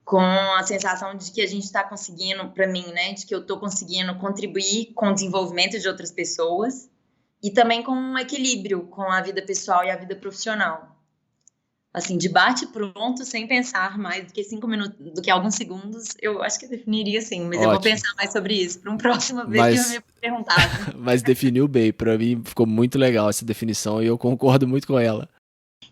com a sensação de que a gente está conseguindo, para mim, né, de que eu estou conseguindo contribuir com o desenvolvimento de outras pessoas e também com um equilíbrio com a vida pessoal e a vida profissional. Assim, de bate pronto, sem pensar mais do que 5 minutos, do que alguns segundos, eu acho que eu definiria assim, mas eu vou pensar mais sobre isso para uma próxima vez que eu me perguntar. Mas definiu bem, para mim ficou muito legal essa definição e eu concordo muito com ela.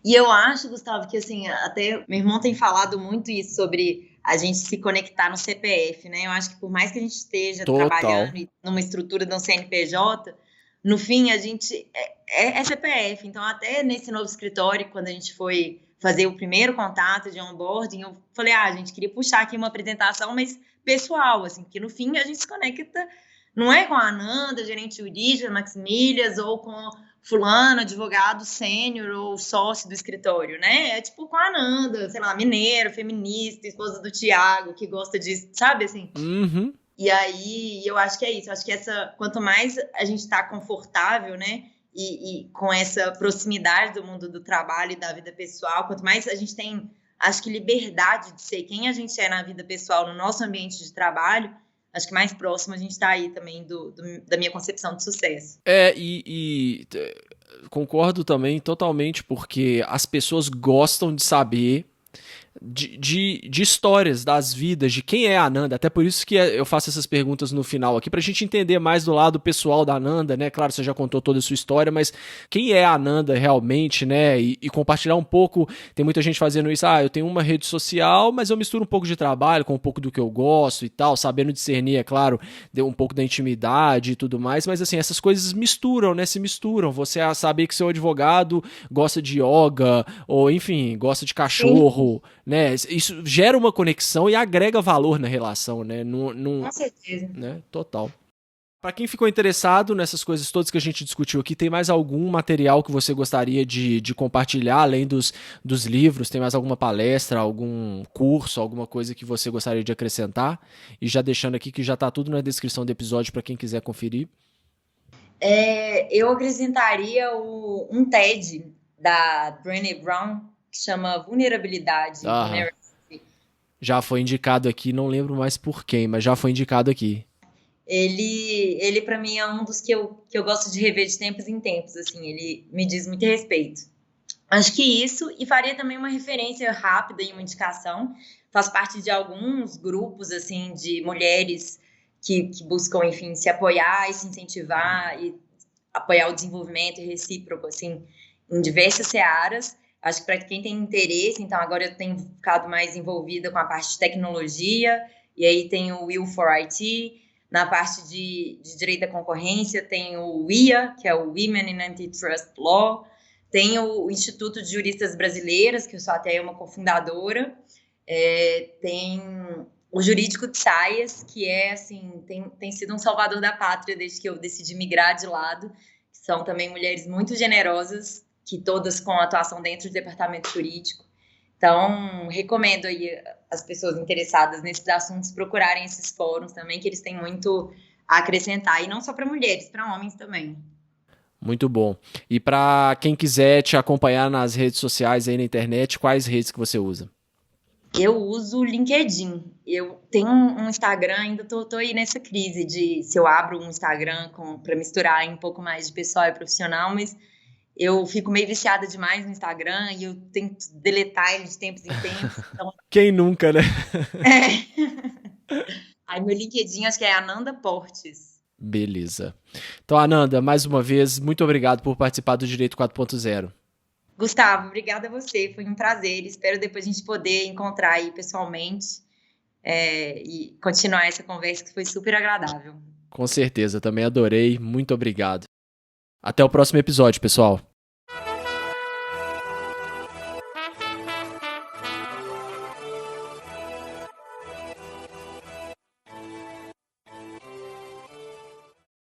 E eu acho, Gustavo, que assim, até meu irmão tem falado muito isso sobre a gente se conectar no CPF, né? Eu acho que por mais que a gente esteja trabalhando numa estrutura de um CNPJ, no fim a gente é CPF. Então, até nesse novo escritório, quando a gente foi fazer o primeiro contato de onboarding, eu falei, a gente queria puxar aqui uma apresentação, mas pessoal, assim, porque no fim a gente se conecta, não é com a Ananda, gerente jurídica, Maximilias, ou com fulano, advogado sênior ou sócio do escritório, né? É tipo com a Ananda, sei lá, mineiro, feminista, esposa do Tiago, que gosta disso, sabe, assim? Uhum. E aí, eu acho que é isso, eu acho que quanto mais a gente tá confortável, né, e com essa proximidade do mundo do trabalho e da vida pessoal, quanto mais a gente tem, acho que liberdade de ser quem a gente é na vida pessoal, no nosso ambiente de trabalho, acho que mais próximo a gente está aí também da minha concepção de sucesso. Concordo também totalmente, porque as pessoas gostam de saber de histórias das vidas, de quem é a Ananda, até por isso que eu faço essas perguntas no final aqui, pra gente entender mais do lado pessoal da Ananda, né? Claro, você já contou toda a sua história, mas quem é a Ananda realmente, né? E compartilhar um pouco, tem muita gente fazendo isso, eu tenho uma rede social, mas eu misturo um pouco de trabalho com um pouco do que eu gosto e tal, sabendo discernir, é claro, um pouco da intimidade e tudo mais, mas assim, essas coisas misturam, né? Se misturam, você saber que seu advogado gosta de yoga, ou enfim, gosta de cachorro, né? Isso gera uma conexão e agrega valor na relação, né? Com certeza. Né? Total. Para quem ficou interessado nessas coisas todas que a gente discutiu aqui, tem mais algum material que você gostaria de compartilhar, além dos livros? Tem mais alguma palestra, algum curso, alguma coisa que você gostaria de acrescentar? E já deixando aqui que já está tudo na descrição do episódio para quem quiser conferir. Eu acrescentaria um TED da Brené Brown, que chama Vulnerabilidade. Já foi indicado aqui, não lembro mais por quem, mas já foi indicado aqui. Ele para mim é um dos que eu gosto de rever de tempos em tempos, assim, ele me diz muito respeito. Acho que isso, e faria também uma referência rápida e uma indicação, faz parte de alguns grupos, assim, de mulheres que buscam, enfim, se apoiar e se incentivar e apoiar o desenvolvimento recíproco, assim, em diversas searas. Acho que para quem tem interesse, então agora eu tenho ficado mais envolvida com a parte de tecnologia, e aí tem o Will for IT, na parte de direito da concorrência tem o WIA, que é o Women in Antitrust Law, tem o Instituto de Juristas Brasileiras, que eu sou até uma cofundadora, tem o Jurídico de Saias, que é, assim, tem sido um salvador da pátria desde que eu decidi migrar de lado, que são também mulheres muito generosas, que todas com atuação dentro do departamento jurídico. Então, recomendo aí as pessoas interessadas nesses assuntos procurarem esses fóruns também, que eles têm muito a acrescentar, e não só para mulheres, para homens também. Muito bom. E para quem quiser te acompanhar nas redes sociais aí na internet, quais redes que você usa? Eu uso o LinkedIn. Eu tenho um Instagram, ainda tô aí nessa crise de se eu abro um Instagram para misturar um pouco mais de pessoal e profissional, mas eu fico meio viciada demais no Instagram e eu tento deletar ele de tempos em tempos. Então... Quem nunca, né? Aí meu LinkedIn acho que é Ananda Portes. Beleza. Então, Ananda, mais uma vez, muito obrigado por participar do Direito 4.0. Gustavo, obrigada a você, foi um prazer. Espero depois a gente poder encontrar aí pessoalmente e continuar essa conversa que foi super agradável. Com certeza, também adorei. Muito obrigado. Até o próximo episódio, pessoal.